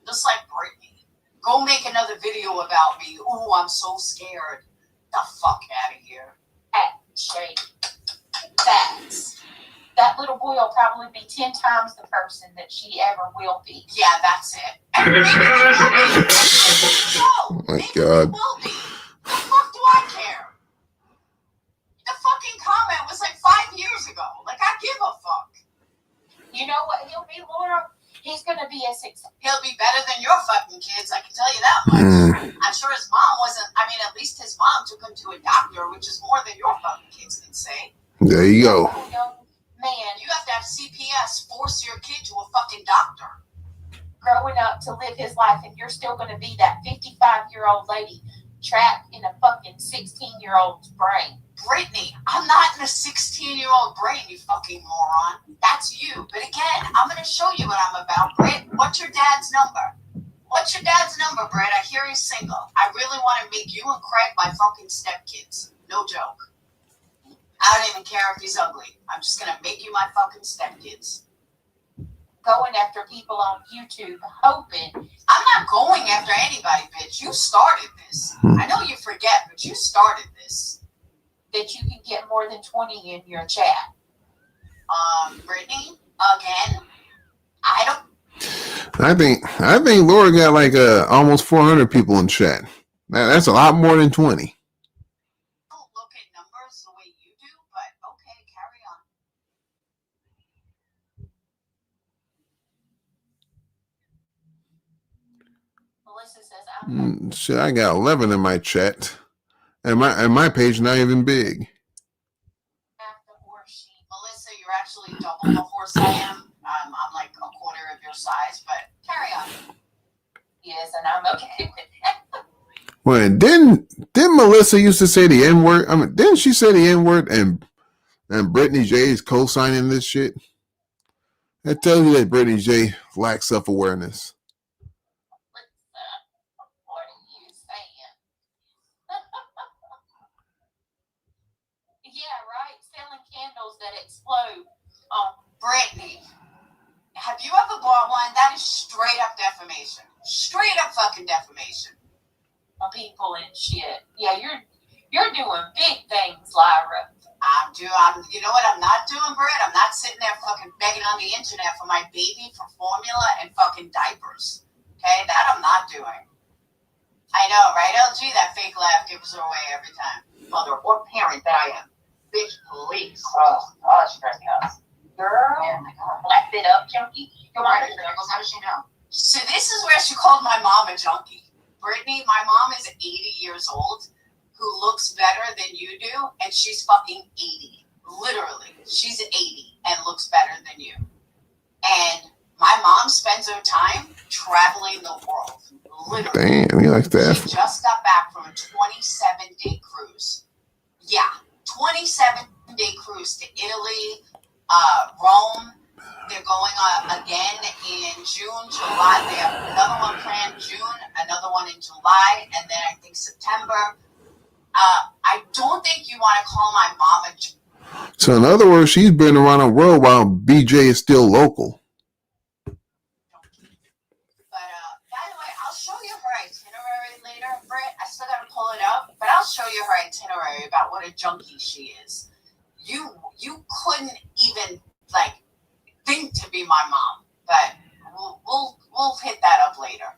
Just like Brittany. Go make another video about me. Ooh, I'm so scared. The fuck out of here. Shady. Facts. That little boy will probably be 10 times the person that she ever will be. Yeah, that's it. And maybe they will be. Oh my God. They will be. The fuck do I care? The fucking comment was like 5 years ago. Like, I give a fuck. You know what he'll be, Laura? He's going to be a success. He'll be better than your fucking kids, I can tell you that much. I'm sure his mom wasn't, I mean, at least his mom took him to a doctor, which is more than your fucking kids can say. There you go. Man, You have to have CPS force your kid to a fucking doctor. growing up to live his life, and you're still going to be that 55-year-old lady trapped in a fucking 16-year-old's brain. Brittany, I'm not in a 16-year-old brain, you fucking moron. That's you. But again, I'm going to show you what I'm about, Britt. What's your dad's number? What's your dad's number, Britt? I hear he's single. I really want to make you and Craig my fucking stepkids. No joke. I don't even care if he's ugly. I'm just going to make you my fucking stepkids. Going after people on YouTube, hoping. I'm not going after anybody, bitch. You started this. I know you forget, but you started this. That you can get more than 20 in your chat. Brittany, again, I think Laura got like almost 400 people in chat. That's a lot more than 20. don't look at numbers the way you do, but okay, carry on. Melissa says, Shit, I got 11 in my chat, and my page not even big. half the horse sheep. Melissa, you're actually double the horse I am. I'm like a quarter of your size, but carry on. Yes, and I'm okay with that. Well, didn't Melissa used to say the N word? I mean, didn't she say the N word? And Brittany J is co-signing this shit. That tells you that Brittany J lacks self-awareness. What are you saying? Yeah, right. Selling candles that explode. Brittany, have you ever bought one? That is straight up defamation. Straight up fucking defamation. On people and shit. Yeah, you're doing big things, Lyra. You know what I'm not doing, Brett? I'm not sitting there fucking begging on the internet for my baby for formula and fucking diapers. Okay, that I'm not doing. I know, right, LG? That fake laugh gives her away every time. Mother or parent that I am. Bitch, please. Oh, she drives me nuts. Girl, black bit up, junkie. Your mom is How does she know? So this is where she called my mom a junkie. Brittany, my mom is 80 years old, who looks better than you do, and she's fucking 80. Literally, she's 80 and looks better than you. And my mom spends her time traveling the world. Literally. Damn, he likes that. She just got back from a 27-day cruise. Yeah, 27-day cruise to Italy, Rome. They're going again in June, July. They have another one planned June, another one in July, and then I think September. I don't think you want to call my mom a... So in other words, she's been around the world while BJ is still local. But by the way, I'll show you her itinerary later, Britt. I still got to pull it up, but I'll show you her itinerary about what a junkie she is. You couldn't even like think to be my mom, but we'll hit that up later.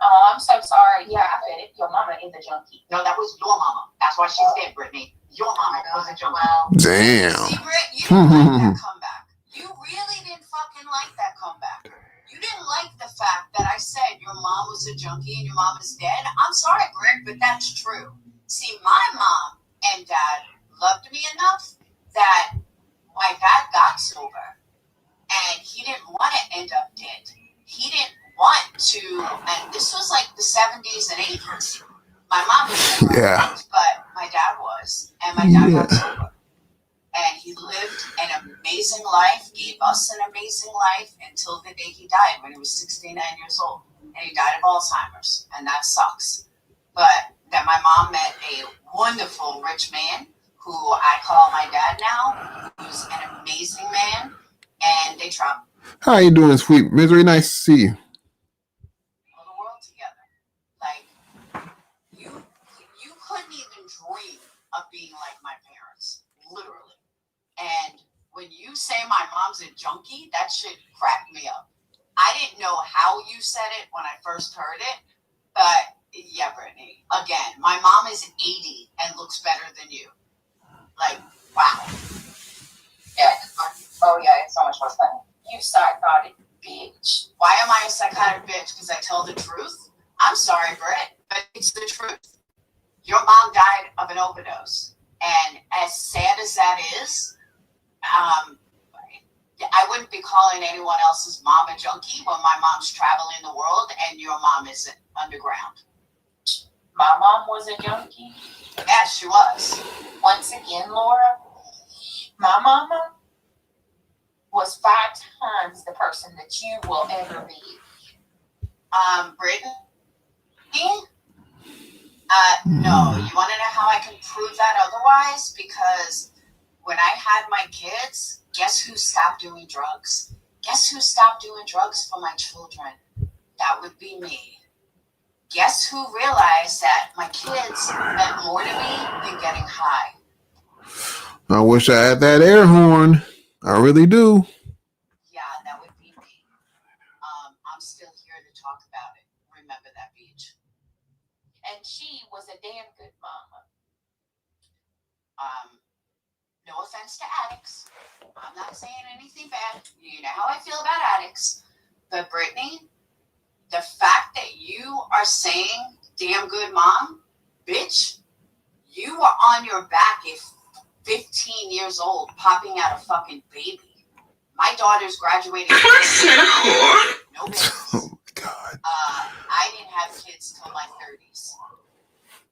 Oh, I'm so sorry. Yeah, I bet it. Your mama is a junkie. No, that was your mama. That's why she's dead, Brittany. Your mama was a junkie. Wow. Damn. See, Britt, you didn't like that comeback. You really didn't fucking like that comeback. You didn't like the fact that I said your mom was a junkie and your mom is dead. I'm sorry, Britt, but that's true. See, my mom and dad loved me enough that my dad got sober and he didn't want to end up dead. He didn't want to, and this was like the 70s and 80s. My mom was never Yeah. but my dad was, and my dad got sober. And he lived an amazing life, gave us an amazing life until the day he died when he was 69 years old. And he died of Alzheimer's, and that sucks. But then my mom met a wonderful rich man who I call my dad now, who's an amazing man, and they traveled How you doing, sweet misery? Nice to see you. the world together. Like, you couldn't even dream of being like my parents, literally. And when you say my mom's a junkie, that shit cracked me up. I didn't know how you said it when I first heard it, but yeah, Brittany. Again, my mom is 80 and looks better than you. Like, wow. Yeah. Oh, yeah, it's so much more fun. You psychotic bitch. Why am I a psychotic bitch? Because I tell the truth? I'm sorry, Britt, but it's the truth. Your mom died of an overdose. And as sad as that is, I wouldn't be calling anyone else's mom a junkie when my mom's traveling the world and your mom isn't underground. My mom was a junkie. Yes, she was. Once again, Laura, my mama was 5 times the person that you will ever be. Brittany? No. You want to know how I can prove that otherwise? Because when I had my kids, guess who stopped doing drugs? Guess who stopped doing drugs for my children? That would be me. Guess who realized that my kids meant more to me than getting high? I wish I had that air horn. I really do. Yeah, that would be me. I'm still here to talk about it. Remember that beach. And she was a damn good mama. No offense to addicts. I'm not saying anything bad. You know how I feel about addicts. But Brittany, the fact that you are saying damn good mom, bitch, you were on your back at 15 years old popping out a fucking baby. My daughter's graduating. No babies. Oh God. I didn't have kids till my 30s.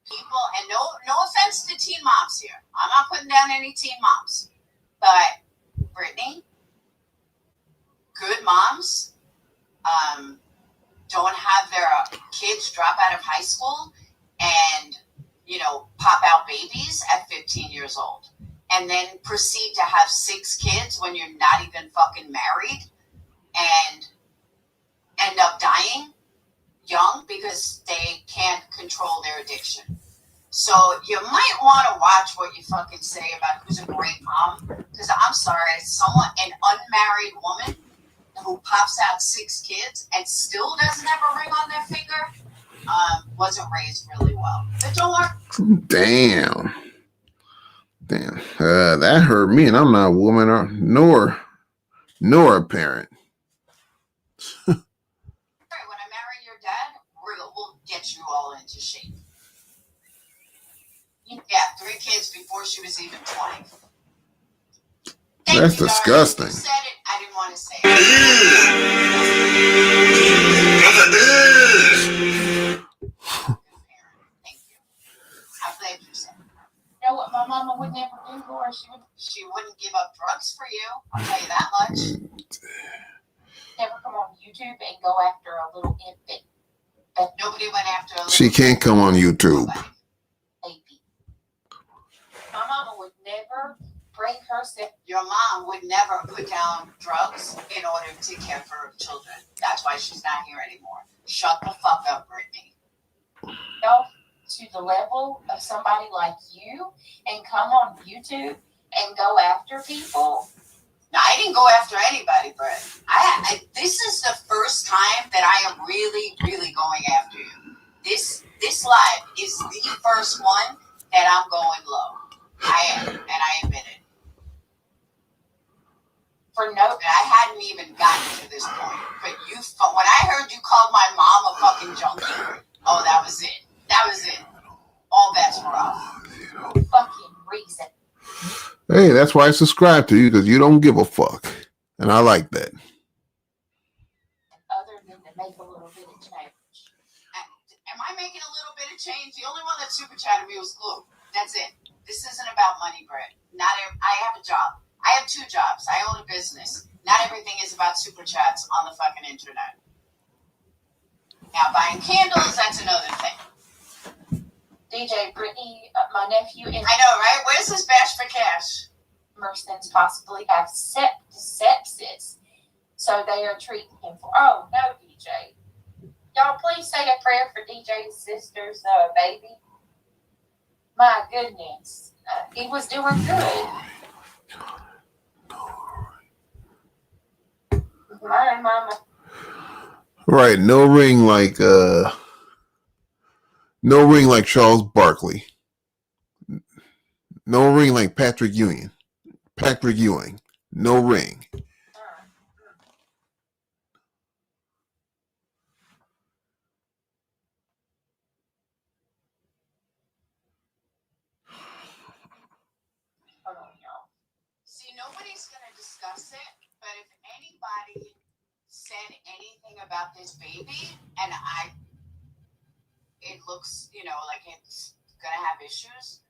People, and no offense to teen moms here. I'm not putting down any teen moms. But Brittany, good moms don't have their kids drop out of high school and, pop out babies at 15 years old. and then proceed to have 6 kids when you're not even fucking married and end up dying young because they can't control their addiction. So you might want to watch what you fucking say about who's a great mom, because I'm sorry, an unmarried woman who pops out 6 kids and still doesn't have a ring on their finger wasn't raised really well. But don't worry. Damn. That hurt me, and I'm not a woman nor a parent. When I marry your dad, we'll get you all into shape. Yeah, 3 kids before she was even 20. That's disgusting. You said it. I didn't want to say it. Thank you. I played you something. You know what my mama would never do, Laura? She wouldn't give up drugs for you. I'll tell you that much. Never come on YouTube and go after a little infant. But nobody went after a little She can't come on YouTube. Baby. My mama would never bring herself. Your mom would never put down drugs in order to care for her children. That's why she's not here anymore. Shut the fuck up, Brittany. To the level of somebody like you and come on YouTube and go after people. Now, I didn't go after anybody, Brett. This is the first time that I am really, really going after you. This live is the first one that I'm going low. I am, and I admit it. And I hadn't even gotten to this point. But when I heard you called my mom a fucking junkie, oh, that was it. That was it. All bets were off. Fucking reason. Hey, that's why I subscribe to you, because you don't give a fuck. And I like that. Other than to make a little bit of change. Am I making a little bit of change? The only one that super chatted me was Glue. That's it. This isn't about money, Brett. I have a job. I have 2 jobs. I own a business. Not everything is about super chats on the fucking internet. Now, buying candles, that's another thing. DJ Brittany, my nephew, and I know, right? Where's this bash for cash? Mersons possibly have sepsis, so they are treating him for. Oh no, DJ! Y'all, please say a prayer for DJ's sister's baby. My goodness, he was doing good. My mama. Right, no ring like Charles Barkley. No ring like Patrick Ewing. No ring. Hold on, y'all. See, nobody's going to discuss it, but if anybody said anything about this baby, and it looks, like it's going to have issues,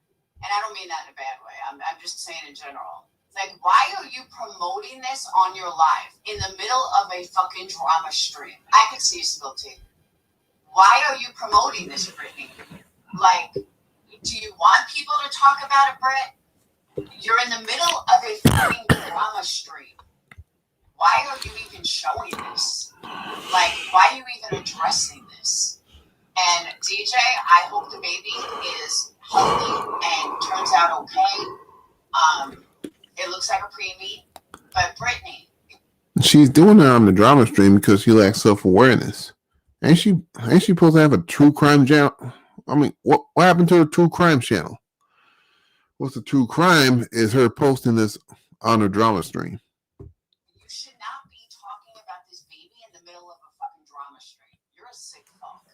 and I don't mean that in a bad way. I'm just saying in general. Like, why are you promoting this on your live in the middle of a fucking drama stream? I could see you spill tea. Why are you promoting this, Brittany? Like, do you want people to talk about it, Brett? You're in the middle of a fucking drama stream. Why are you even showing this? Like, why are you even addressing this? And DJ, I hope the baby is healthy and turns out okay. It looks like a preemie, but Brittany. She's doing it on the drama stream because she lacks self-awareness. Ain't she supposed to have a true crime channel? I mean, what happened to the true crime channel? What's the true crime is her posting this on her drama stream. You should not be talking about this baby in the middle of a fucking drama stream. You're a sick fuck.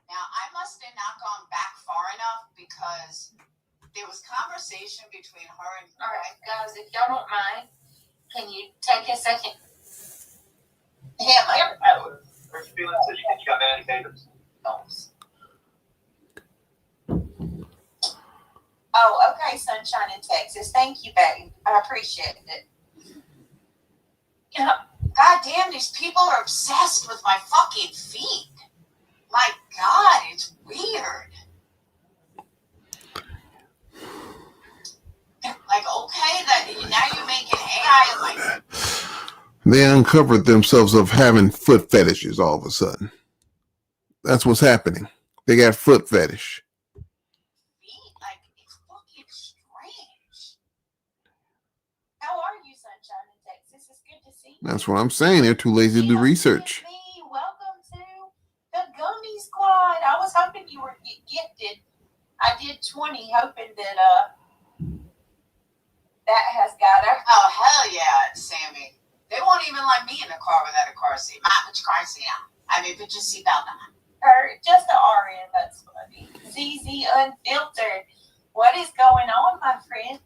Now, I must have not gone back far enough because there was conversation between her and All right, guys, if y'all don't mind, can you take a second? Yeah, First feeling says you got Manny Davis. Oh, okay. Okay, sunshine in Texas. Thank you, babe. I appreciate it. God damn, these people are obsessed with my fucking feet. My God, it's weird. Like, okay, that now you're making AI like They uncovered themselves of having foot fetishes all of a sudden. That's what's happening. They got foot fetish. feet. Like, it's fucking strange. How are you, sunshine in Texas? It's good to see you. That's what I'm saying. They're too lazy to do research. Welcome to the Gummy Squad. I was hoping you were gifted. I did 20, hoping that that has got her. Oh, hell yeah, Sammy. They won't even let me in the car without a car seat. Mom, put your car seat on. I mean, put your seatbelt on. Or just an RN, that's funny. ZZ Unfiltered. What is going on, my friend?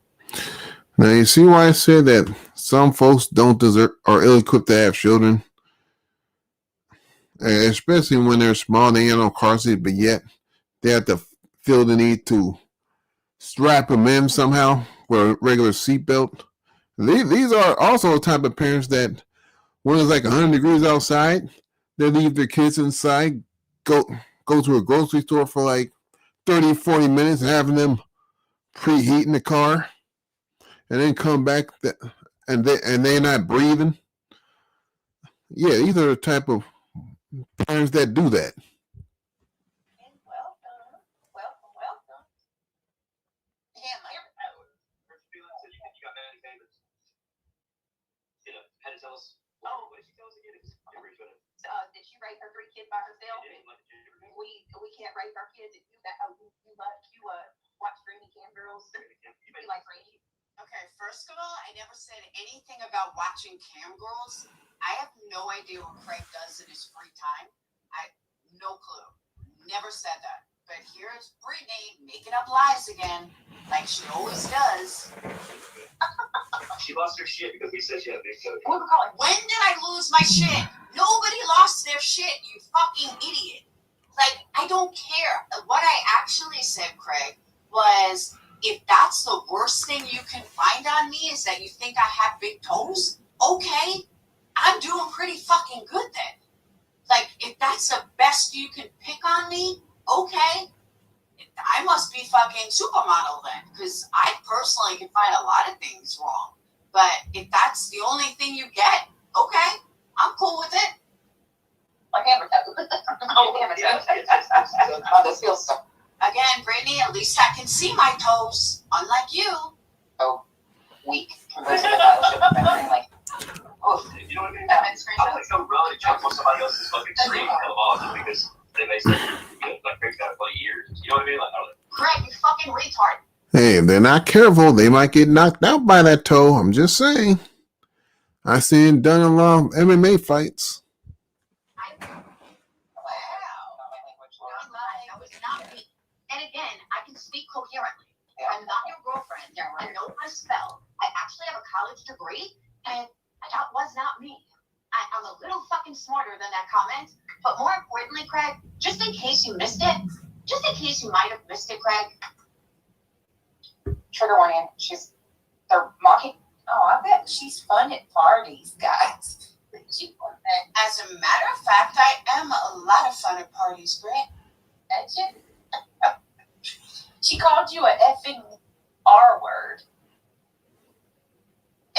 Now you see why I said that some folks don't deserve or ill-equipped to have children, especially when they're small. They ain't no car seat, but yet they have to feel the need to strap them in somehow with a regular seatbelt. These are also the type of parents that when it's like 100 degrees outside, they leave their kids inside, go to a grocery store for like 30, 40 minutes, having them preheat in the car, and then come back and they're not breathing. Yeah, these are the type of parents that do that. And welcome. Yeah, my Did she raise her 3 kids by herself? We can't raise our kids. If you watch Dreamy Cam Girls, you like Randy. Okay, first of all, I never said anything about watching Cam Girls. I have no idea what Craig does in his free time. No clue. Never said that. But here's Brittany making up lies again, like she always does. She lost her shit because we said she had a big toe. We were calling. When did I lose my shit? Nobody lost their shit, you fucking idiot. Like, I don't care. What I actually said, Craig, was if that's the worst thing you can find on me is that you think I have big toes, okay, I'm doing pretty fucking good then. Like, if that's the best you can pick on me, okay, I must be fucking supermodel then, because I personally can find a lot of things wrong. But if that's the only thing you get, okay, I'm cool with it. Like hammer toe. Oh, hammer toe. Oh, this feels so. Again, Brittany, at least I can see my toes, unlike you. Weak compared to the battleship memory. Like, You know what I mean? that makes I'm like so really jump on somebody else's fucking street and come off just because they may say, like Craig's got 20 years. You know what I mean? Like, I don't know. Craig, you fucking retard. Hey, if they're not careful, they might get knocked out by that toe. I'm just saying. I seen it done in a lot of MMA fights. That was not me. And again, I can speak coherently. I'm not your girlfriend. I know how to spell. I actually have a college degree, and that was not me. I'm a little fucking smarter than that comment. But more importantly, Craig, just in case you missed it, just in case you might have missed it, Craig. trigger warning. They're mocking. Oh, I bet she's fun at parties, guys. As a matter of fact, I am a lot of fun at parties, Britt. That's it. She called you a effing R word.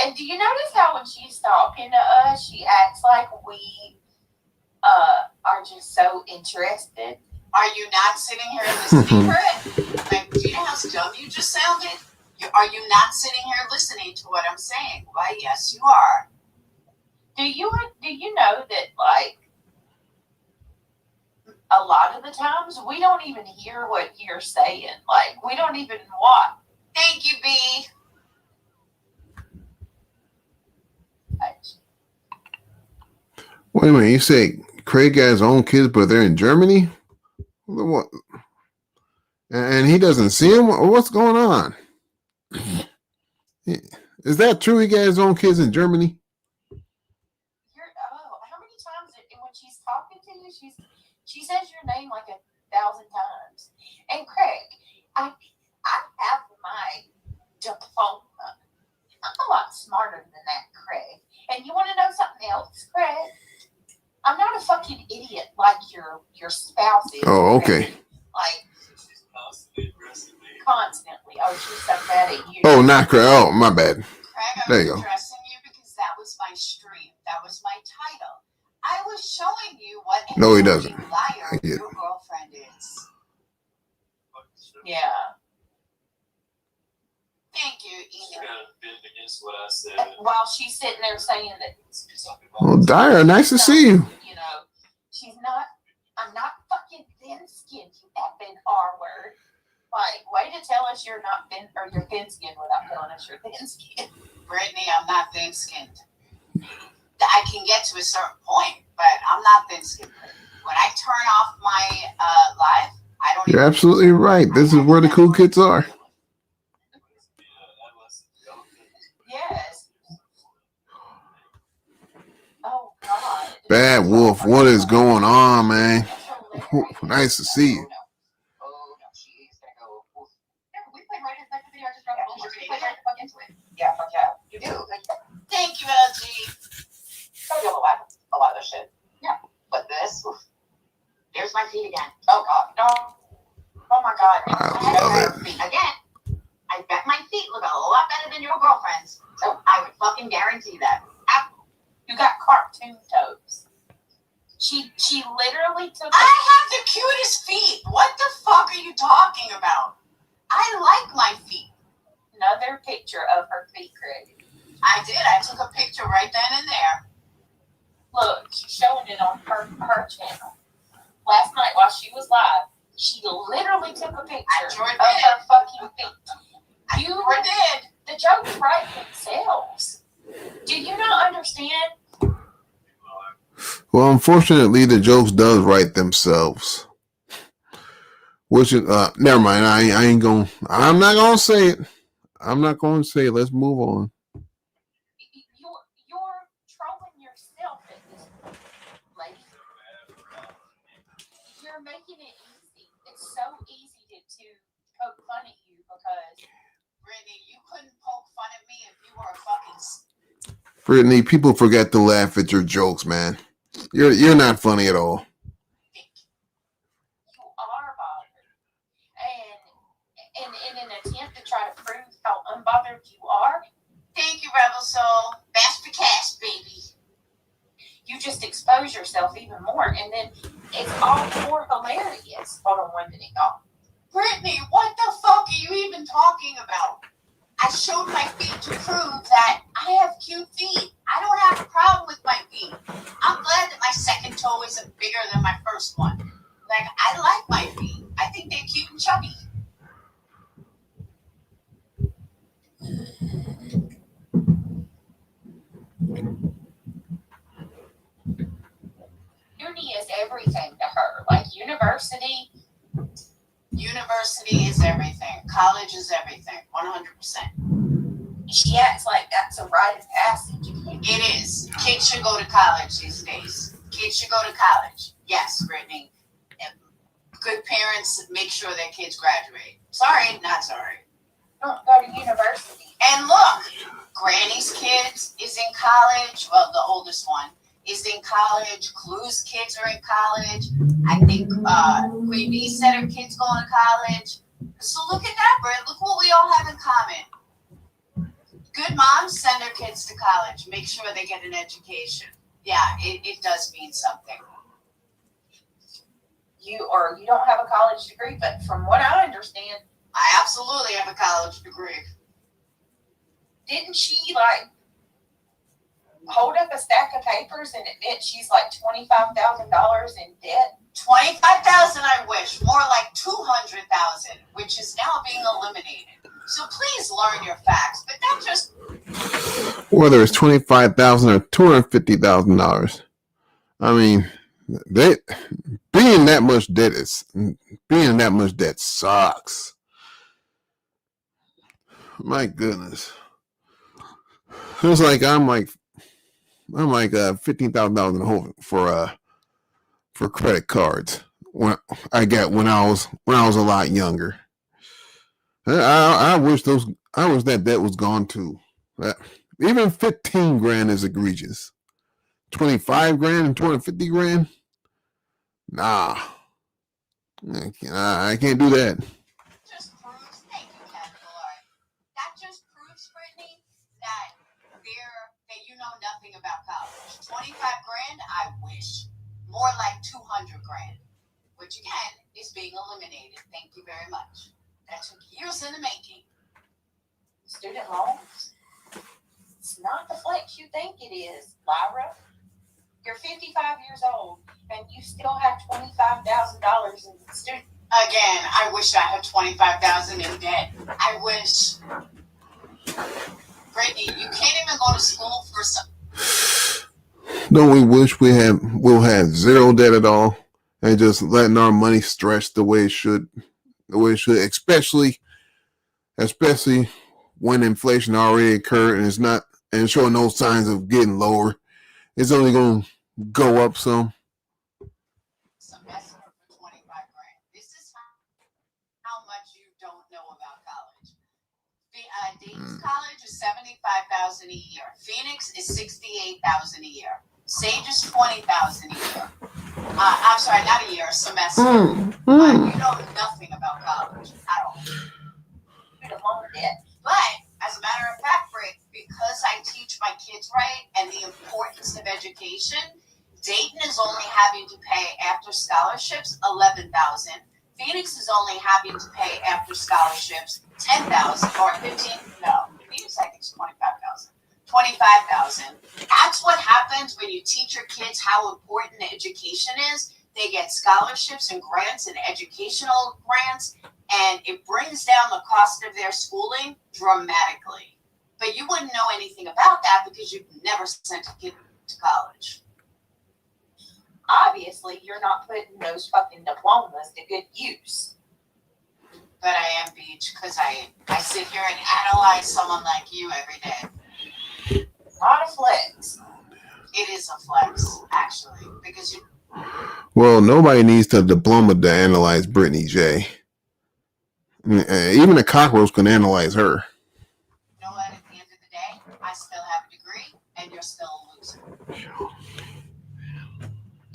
And do you notice how when she's talking to us, she acts like we are just so interested? Are you not sitting here listening, Britt? Like, do you know how dumb you just sounded? Are you not sitting here listening to what I'm saying? Why, yes, you are. Do you know that, like, a lot of the times we don't even hear what you're saying. Like, we don't even watch. Thank you, B. Wait a minute, you say Craig got his own kids, but they're in Germany? What? And he doesn't see them? What's going on? Is that true? He got his own kids in Germany? How many times when she's talking to you, she says your name like 1,000 times. And Craig, I have my your spouse is. Oh, okay. Like She's constantly aggressive. constantly. Oh, she's so mad at you. Oh, not Craig. Oh, my bad. Craig, I There was you go. addressing you because that was my stream. That was my title. I was showing you what a No, he fucking doesn't. liar I get it. your girlfriend is. Yeah. Thank you, She Ina. kind of been against what I said. While she's sitting there saying that, Well, Dyer, nice to see you. you know, she's not, I'm not fucking thin-skinned, you effing R-word. Like, way to tell us you're not thin, or you're thin-skinned without telling us you're thin-skinned. Brittany, I'm not thin-skinned. I can get to a certain point, but I'm not thin-skinned. When I turn off my live, I don't. You're absolutely right. This is where the cool kids are. Yes. Oh, God. Bad Wolf, what is going on, man? That's hilarious. Nice to see you. Oh no, she is gonna go. Oof. Yeah, we played right into the video. I just dropped a bullshit. We played right the fuck into it. Yeah, fuck yeah. You do. Thank you, LG. I do a lot of this shit. But this, oof. There's my feet again. Oh, God. No. Oh, my God. I love it. Again, I bet my feet look a lot better than your girlfriend's. So I would fucking guarantee that. You got cartoon toes. She literally took. I have the cutest feet. What the fuck are you talking about? I like my feet. Another picture of her feet, Craig. I did. I took a picture right then and there. Look, she's showing it on her channel. Last night while she was live, she literally took a picture I sure of did. her fucking feet. I You sure did. The jokes write themselves. Do you not understand? Well, unfortunately, the jokes does write themselves. Which is, never mind. I ain't going. I'm not gonna say it. I'm not gonna say it. Let's move on. You're trolling yourself at this point, lady. You're making it easy. It's so easy to poke fun at you because Brittany, you couldn't poke fun at me if you were a fucking. Brittany, people forget to laugh at your jokes, man. You're not funny at all. you are bothered. And in an attempt to try to prove how unbothered you are, Thank you, Rebel Soul. Bash for cash, baby. you just expose yourself even more, and then it's all more hilarious. Hold on 1 minute, y'all. Brittany, what the fuck are you even talking about? I showed my feet to prove that I have cute feet. I don't have a problem with my feet. I'm glad that my second toe isn't bigger than my first one. Like, I like my feet. I think they're cute and chubby. Uni is everything to her. Like university, University is everything. College is everything. 100%. she acts like that's a rite of passage. It is. Kids should go to college these days. Kids should go to college. Yes, Brittany. Good parents make sure their kids graduate. Sorry, not sorry. Don't go to university. And look, Granny's kids is in college. Well, the oldest one is in college. Clue's kids are in college. I think Queen Bee said her kids going to college. So look at that, Britt. Look what we all have in common. Good moms send their kids to college. Make sure they get an education. Yeah, it does mean something. You don't have a college degree, but from what I understand, I absolutely have a college degree. didn't she like hold up a stack of papers and admit she's like $25,000 in debt? 25,000, I wish. More like 200,000, which is now being eliminated. So please learn your facts. But that just Whether it's $25,000 or $250,000, I mean, they being that much debt sucks. My goodness, it's like I'm like $15,000 in the hole for credit cards when I was a lot younger. I wish that debt was gone too. Even 15 grand is egregious. 25 grand and 250 grand. Nah. I can't do that. Just proves, thank you, Caterpillar. That just proves, Brittany, that you know nothing about college. 25 grand, I wish. More like 200 grand, which again is being eliminated. Thank you very much. That took years in the making. Student loans? It's not the flex you think it is, Lyra. You're 55 years old and you still have $25,000 in student. Again, I wish I had 25,000 in debt. I wish. Brittany, you can't even go to school for some. Don't we wish we'll have zero debt at all and just letting our money stretch the way it should, especially when inflation already occurred and it's not and showing no signs of getting lower. It's only going to go up some. Semester for 25 grand. This is how much you don't know about college. Dayton's college is 75,000 a year. Phoenix is 68,000 a year. Sage is 20,000 a year. I'm sorry, not a year, a semester. You know nothing about college at all. But as a matter of fact, Britt, because I teach my kids right and the importance of education, Dayton is only having to pay after scholarships $11,000. Phoenix is only having to pay after scholarships $10,000 or $15,000. No, Phoenix I think is $25,000. $25,000. That's what happens when you teach your kids how important education is. They get scholarships and grants and educational grants, and it brings down the cost of their schooling dramatically. But you wouldn't know anything about that because you've never sent a kid to college. Obviously, you're not putting those fucking diplomas to good use. But I am, Beach, because I sit here and analyze someone like you every day. Not a flex. It is a flex, actually, because you. Well, nobody needs a diploma to analyze Brittany J. Even a cockroach can analyze her. You know what? At the end of the day, I still have a degree, and you're still a loser.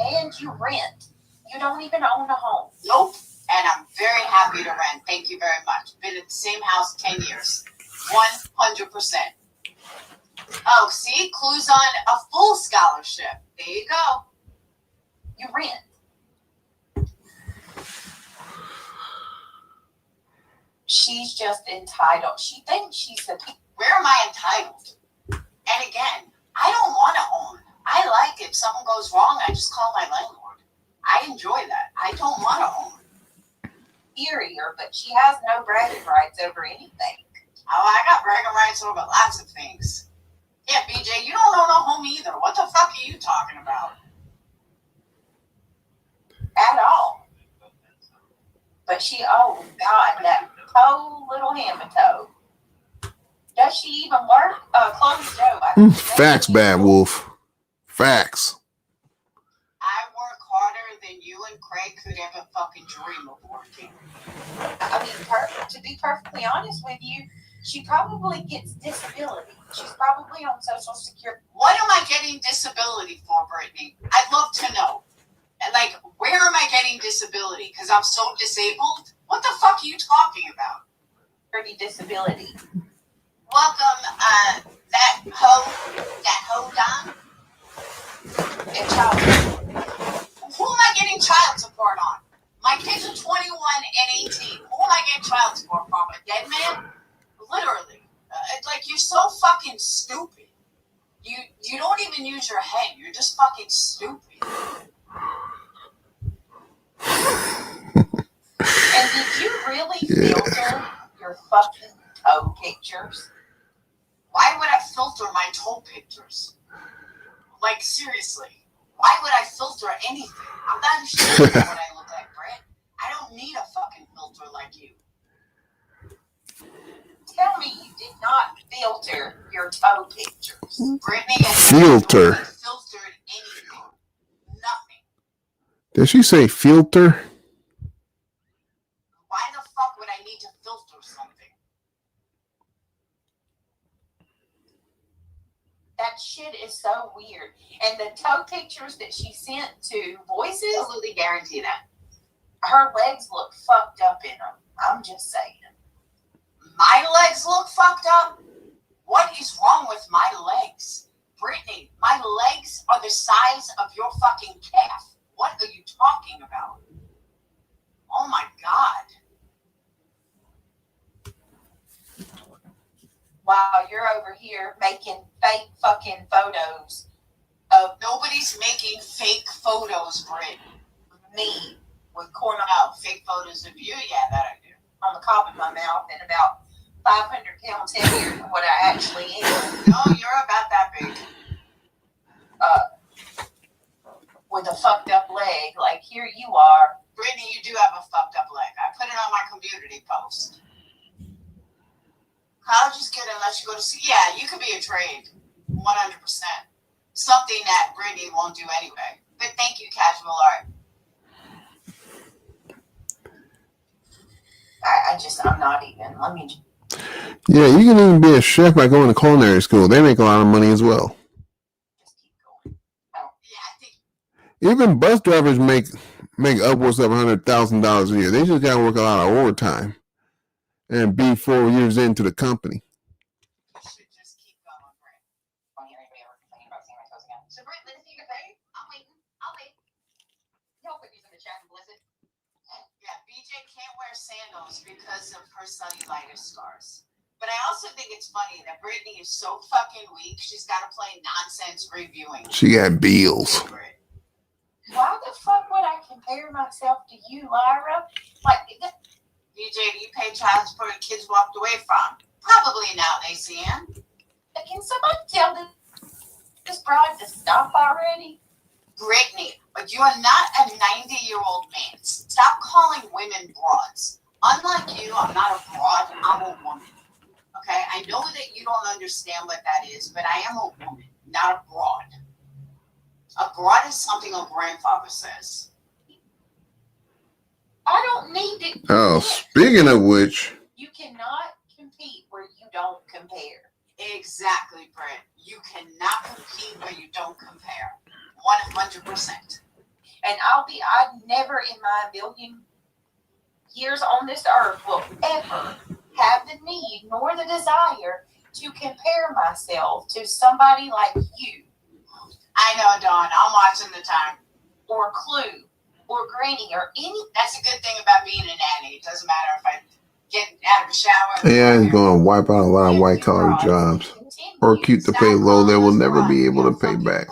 And you rent. You don't even own a home. Nope. And I'm very happy to rent. Thank you very much. Been in the same house 10 years. 100%. Oh, see? Clues on a full scholarship. There you go. You rent. She's just entitled. She thinks she's the. Where am I entitled? And again, I don't want to own. I like if something goes wrong, I just call my landlord. I enjoy that. I don't want to own. Inferior, but she has no bragging rights over anything. Oh, I got bragging rights over lots of things. Yeah, BJ, you don't own a home either. What the fuck are you talking about? At all. But she, oh God, that toe little hammer toe. Does she even work? Chloe Joe. Facts, Bad Wolf. Facts. I work harder than you and Craig could ever fucking dream of working. I mean, to be perfectly honest with you, she probably gets disability. She's probably on Social Security. What am I getting disability for, Brittany? I'd love to know. And like, where am I getting disability? Because I'm so disabled? What the fuck are you talking about? Disability. Welcome, that hoe Don. And child. Who am I getting child support on? My kids are 21 and 18. Who am I getting child support from? A dead man? Literally. Like, you're so fucking stupid. You don't even use your head. You're just fucking stupid. And did you really filter your fucking toe pictures? Why would I filter my toe pictures? Like, seriously. Why would I filter anything? I'm not ashamed of what I look like, Brett. I don't need a fucking filter like you. Tell me you did not filter your toe pictures. Brittany has Filter. never filtered anything. Nothing. Did she say filter? Why the fuck would I need to filter something? That shit is so weird. And the toe pictures that she sent to Voices, Absolutely guarantee that. her legs look fucked up in them. I'm just saying. My legs look fucked up. What is wrong with my legs? Brittany, my legs are the size of your fucking calf. What are you talking about? Oh my God. While you're over here making fake fucking photos of Nobody's making fake photos, Britt. me with corn No, fake photos of you? Yeah, that I do. on the top of my mouth and about 500 pounds heavier than what I actually am. No, you're about that big. With a fucked up leg, like here you are. Brittany, you do have a fucked up leg. I put it on my community post. College is good unless you go to see. Yeah, you could be a trade. 100%. Something that Brittany won't do anyway. But thank you, Casual Art. I'm not even. Let me Yeah, you can even be a chef by going to culinary school. They make a lot of money as well. just keep going. Yeah, I think Even bus drivers make upwards of $100,000 a year. They just got to work a lot of overtime and be 4 years into the company. you should just keep going, Britt. Want to hear anybody ever complain about seeing my toes again? So, Britt, let's see your face. I'm waiting. I'll wait. Y'all put these in the chat and bless it. Yeah, BJ can't wear sandals because of her cellulitis scars. But I also think it's funny that Brittany is so fucking weak, she's got to play nonsense reviewing. She got bills. Britt. Why the fuck would I compare myself to you, Lyra? Like, BJ, do you pay child support the kids walked away from? Probably now, ACN. can somebody tell this broad to stop already? Brittany, but you are not a 90-year-old man. Stop calling women broads. Unlike you, I'm not a broad, I'm a woman. Okay? I know that you don't understand what that is, but I am a woman, not a broad. A broad is something a grandfather says. I don't need to. Oh, speaking of which, You cannot compete where you don't compare. Exactly, Britt. You cannot compete where you don't compare. 100%. And I never in my billion years on this earth will ever have the need nor the desire to compare myself to somebody like you I know, Dawn. I'm watching the time. or Clue or Granny or any. That's a good thing about being a nanny. It doesn't matter if I get out of the shower. AI is going to wipe out a lot of white collar jobs or keep the pay low. They will never be able to pay back.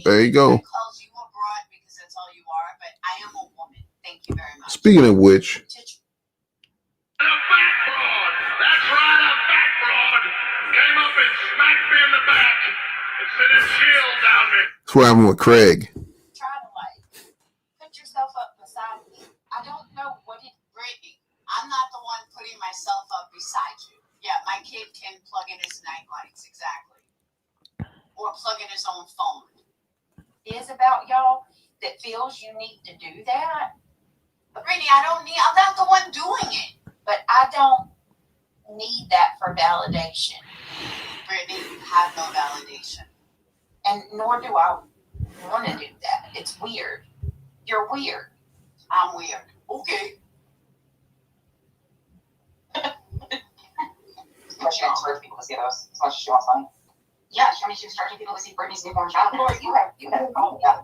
There you go. I called you a broad because that's all you are, but I am a woman. Thank you very much. Speaking of which, A fat broad. That's right, a fat broad. Came up and smacked me in the back and sent a chill down me. that's what happened with Craig. Try to put yourself up beside me. I don't know what it. Brittany, I'm not the one putting myself up beside you. Yeah, my kid can plug in his night lights, exactly. Or plug in his own phone. Is about y'all that feels you need to do that, Brittany, I'm not the one doing it. but I don't need that for validation, Brittany, you have no validation. and nor do I want to do that. It's weird. You're weird. I'm weird. Okay. She encourages people to see those as much as she wants money. Yeah, I mean, she was charging people to see Britney's newborn child. Or you have a problem with that.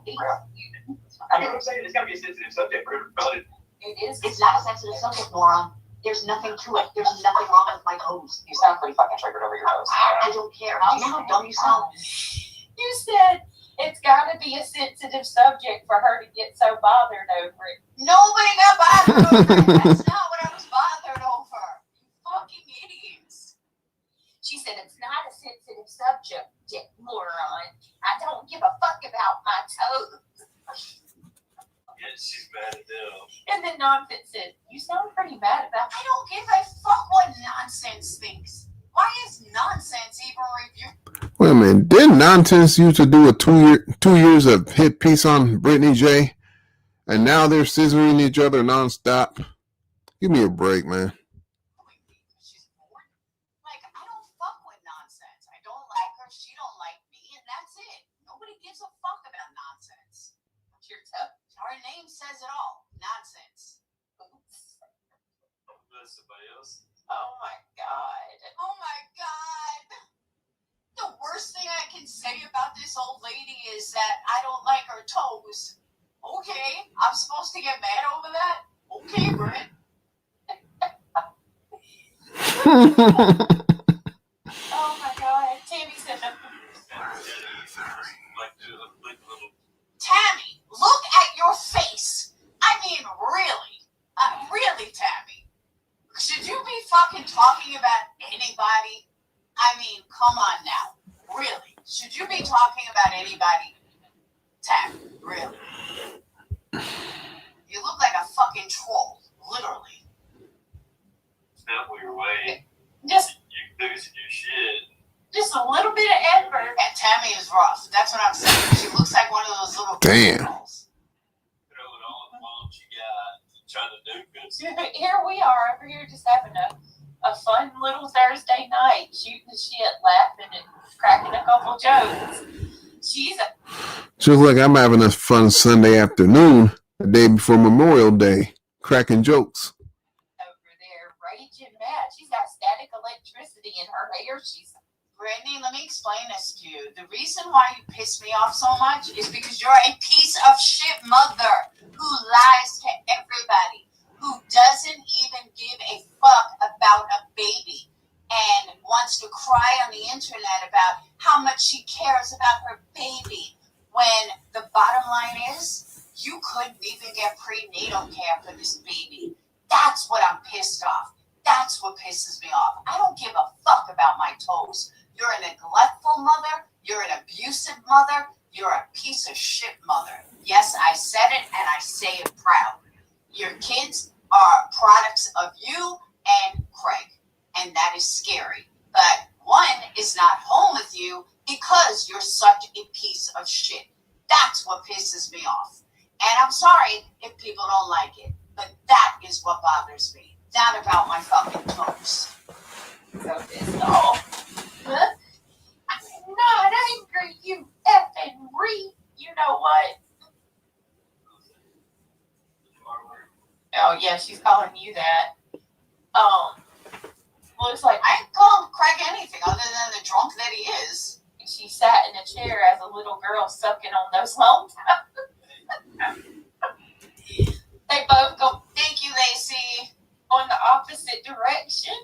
I mean, I'm saying it's got to be a sensitive subject for everybody. It is. It's not a sensitive subject, moron. There's nothing to it. There's nothing wrong with my toes. You sound pretty fucking triggered over your toes. I don't care. Do you know how dumb you sound? You said it's got to be a sensitive subject for her to get so bothered over it. Nobody got bothered over it. That's not what I was bothered over. You fucking idiots. She said it's not a sensitive subject, moron. I don't give a fuck about my toes. Yeah, she's mad at them. And then Nonfit said, you sound pretty mad about I don't give a fuck what nonsense thinks. Why is nonsense even reviewed? Wait a minute, didn't Nonsense used to do a 2 years of hit piece on Brittany J? And now they're scissoring each other nonstop? Give me a break, man. She's bored. Like, I don't fuck with nonsense. I don't like her. She don't like me. somebody else. Oh my god. Oh my god. The worst thing I can say about this old lady is that I don't like her toes. Okay, I'm supposed to get mad over that? Okay, Brent. Oh my god. Tammy said no. Like the little. Tammy, look at your face. I mean, really. Really, Tammy. Should you be fucking talking about anybody? I mean, come on now. Really. Should you be talking about anybody? Tammy, really. You look like a fucking troll. Literally. Step your way. Just You losing your shit. just a little bit of effort. And Tammy is rough. That's what I'm saying. She looks like one of those little Damn. girls. Throw it all the bombs you got. Trying to do good. Here we are over here just having a fun little Thursday night, shooting the shit, laughing and cracking a couple jokes. She's a Just like I'm having a fun Sunday afternoon, the day before Memorial Day, cracking jokes. over there raging mad. She's got static electricity in her hair. She's Brittany, let me explain this to you. The reason why you piss me off so much is because you're a piece of shit mother who lies to everybody, who doesn't even give a fuck about a baby and wants to cry on the internet about how much she cares about her baby, when the bottom line is you couldn't even get prenatal care for this baby. That's what I'm pissed off. That's what pisses me off. I don't give a fuck about my toes. You're a neglectful mother. You're an abusive mother. You're a piece of shit mother. Yes, I said it and I say it proud. Your kids are products of you and Craig, and that is scary. But one is not home with you because you're such a piece of shit. That's what pisses me off. And I'm sorry if people don't like it, but that is what bothers me. Not about my fucking toes. so pissed off. I'm not angry, you effing reek. You know what? Oh yeah, she's calling you that. Looks like I ain't calling Craig anything other than the drunk that he is. she sat in a chair as a little girl sucking on those long times. They both go Thank you, Lacey. on the opposite direction.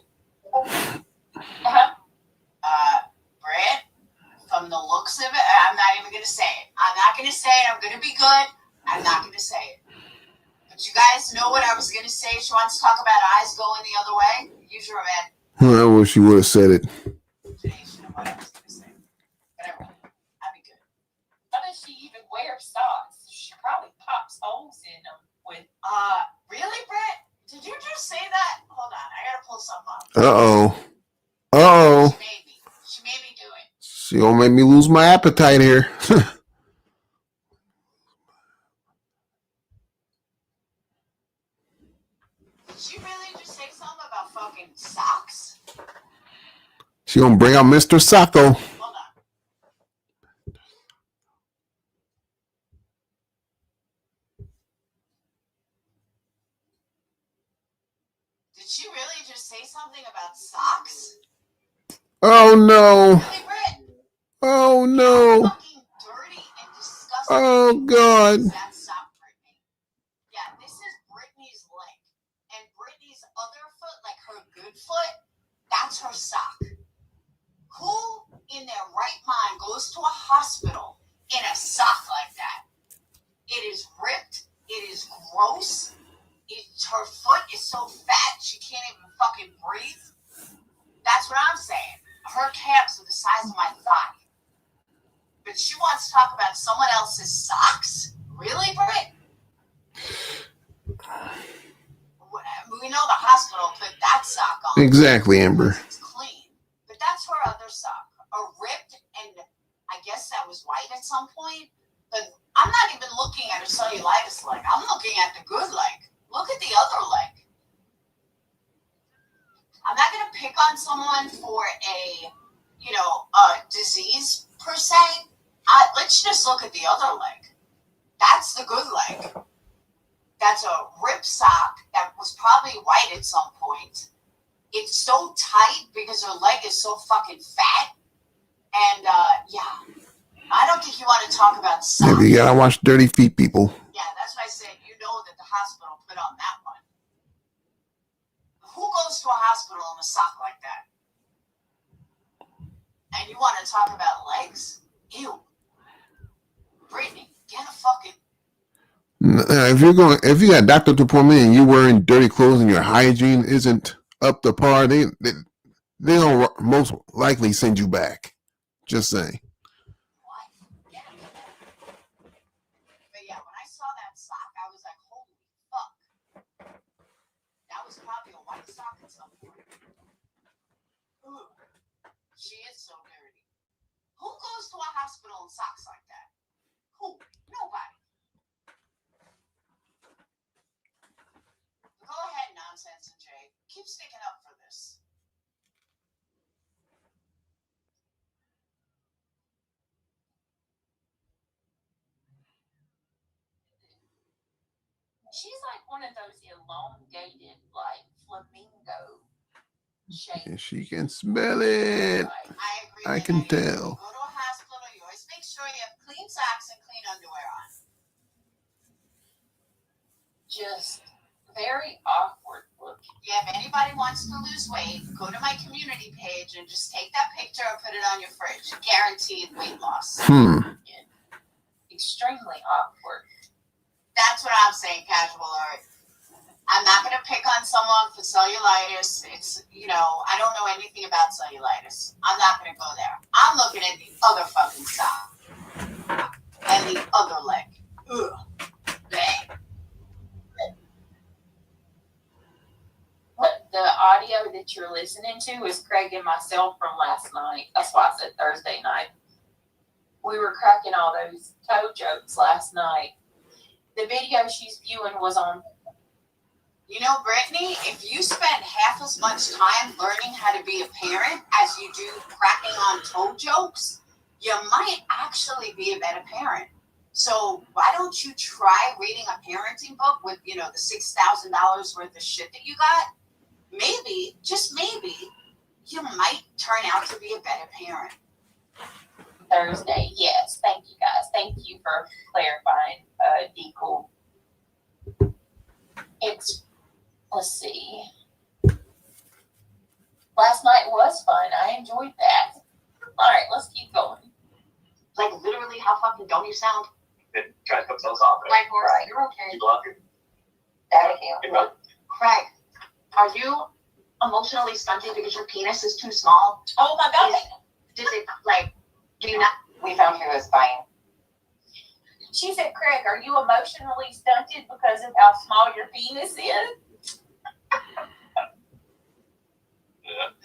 Uh-huh. Brett, from the looks of it, I'm not even going to say it. I'm not going to say it. I'm going to be good. I'm not going to say it. But you guys know what I was going to say. She wants to talk about eyes going the other way. Use your head. I wish you would have said it. Today, you know what I was going to say. Whatever. I'll be good. How does she even wear socks? She probably pops holes in them with. Really, Brett? Did you just say that? Hold on. I got to pull something up. Uh-oh. She made me do it. She gonna make me lose my appetite here. Did she really just say something about fucking socks? She gonna bring out Mr. Sacco. Hold on. Did she really just say something about socks? Oh no. Hey, Britt. Oh no. Fucking dirty and disgusting. Oh God. That sock, Brittany. Yeah, this is Brittany's leg. And Brittany's other foot, like her good foot, that's her sock. Who in their right mind goes to a hospital in a sock like that? It is ripped. It is gross. Her foot is so fat she can't even fucking breathe. That's what I'm saying. Her calves are the size of my thigh. But she wants to talk about someone else's socks? Really, Britt? We know the hospital put that sock on. Exactly, Amber. It's clean. But that's her other sock. A ripped, and I guess that was white at some point. But I'm not even looking at her cellulitis leg. I'm looking at the good leg. Look at the other leg. I'm not going to pick on someone for a disease per se. Let's just look at the other leg. That's the good leg. that's a rip sock that was probably white at some point. It's so tight because her leg is so fucking fat. And yeah, I don't think you want to talk about socks. Maybe you gotta watch Dirty Feet, people. Yeah, that's what I said. You know that the hospital put on that one. Who goes to a hospital in a sock like that? And you want to talk about legs? Ew. Brittany, get a fucking... If you got a doctor's appointment and you're wearing dirty clothes and your hygiene isn't up to par, they don't most likely send you back. Just saying. What? Yeah. But yeah, when I saw that sock, I was like, holy fuck. That was probably a white sock at some point. Ugh. She is so dirty. Who goes to a hospital in socks like that? Who? Nobody. Go ahead, Nonsense and Jay. Keep sticking up for this. She's like one of those elongated, like flamingo shapes. And she can smell it. I agree. I with can that. You tell. go to a hospital, you always make sure you have clean socks and clean underwear on. Just very awkward looking. Yeah, if anybody wants to lose weight, go to my community page and just take that picture and put it on your fridge. Guaranteed weight loss. Extremely awkward. That's what I'm saying, Casual Art. I'm not going to pick on someone for cellulitis. It's, I don't know anything about cellulitis. I'm not going to go there. I'm looking at the other fucking sock and the other leg. Ugh. Bang. But the audio that you're listening to is Craig and myself from last night. That's why I said Thursday night. We were cracking all those toe jokes last night. The video she's viewing was on. You know, Brittany, if you spend half as much time learning how to be a parent as you do cracking on toe jokes, you might actually be a better parent. So why don't you try reading a parenting book with, the $6,000 worth of shit that you got? Maybe, just maybe, you might turn out to be a better parent. Thursday, yes. Thank you guys. Thank you for clarifying, Decool. Let's see. Last night was fun. I enjoyed that. All right, let's keep going. Like, literally, how fucking dumb you sound. It kind of comes off. Right, horse, Right. you're okay. You block it. That again. Craig, are you emotionally stunted because your penis is too small? Oh my God. Does it, do you not? We found he was fine. She said, Craig, are you emotionally stunted because of how small your penis is? Yeah.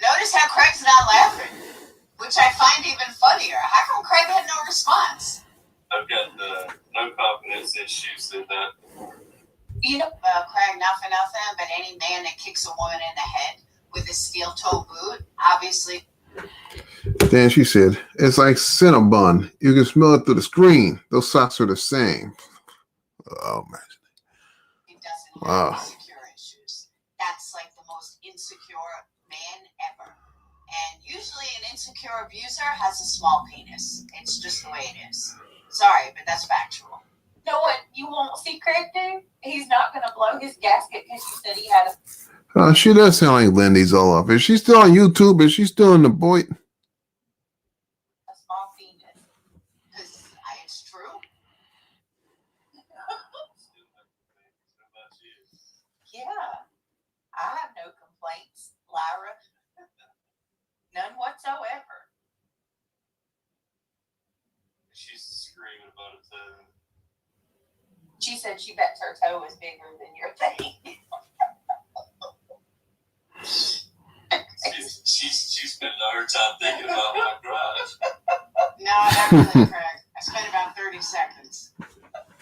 Notice how Craig's not laughing, which I find even funnier. How come Craig had no response? I've got the no confidence issues in that. Well, Craig, not for nothing, but any man that kicks a woman in the head with a steel toe boot, obviously. Then she said, it's like Cinnabon. You can smell it through the screen. Those socks are the same. Oh, man. He doesn't Wow. have insecure issues. That's like the most insecure man ever. And usually an insecure abuser has a small penis. It's just the way it is. Sorry, but that's factual. You know what you won't see Craig do? He's not going to blow his gasket because you said he had a... She does sound like Lindy Zoloff. Is she still on YouTube? Is she still in the boy? a small penis. Because it's true. Yeah. I have no complaints, Lyra. None whatsoever. She's screaming about it too. She said she bets her toe is bigger than your thing. She's spending all her time thinking about my garage. No, not really, Craig. I spent about 30 seconds.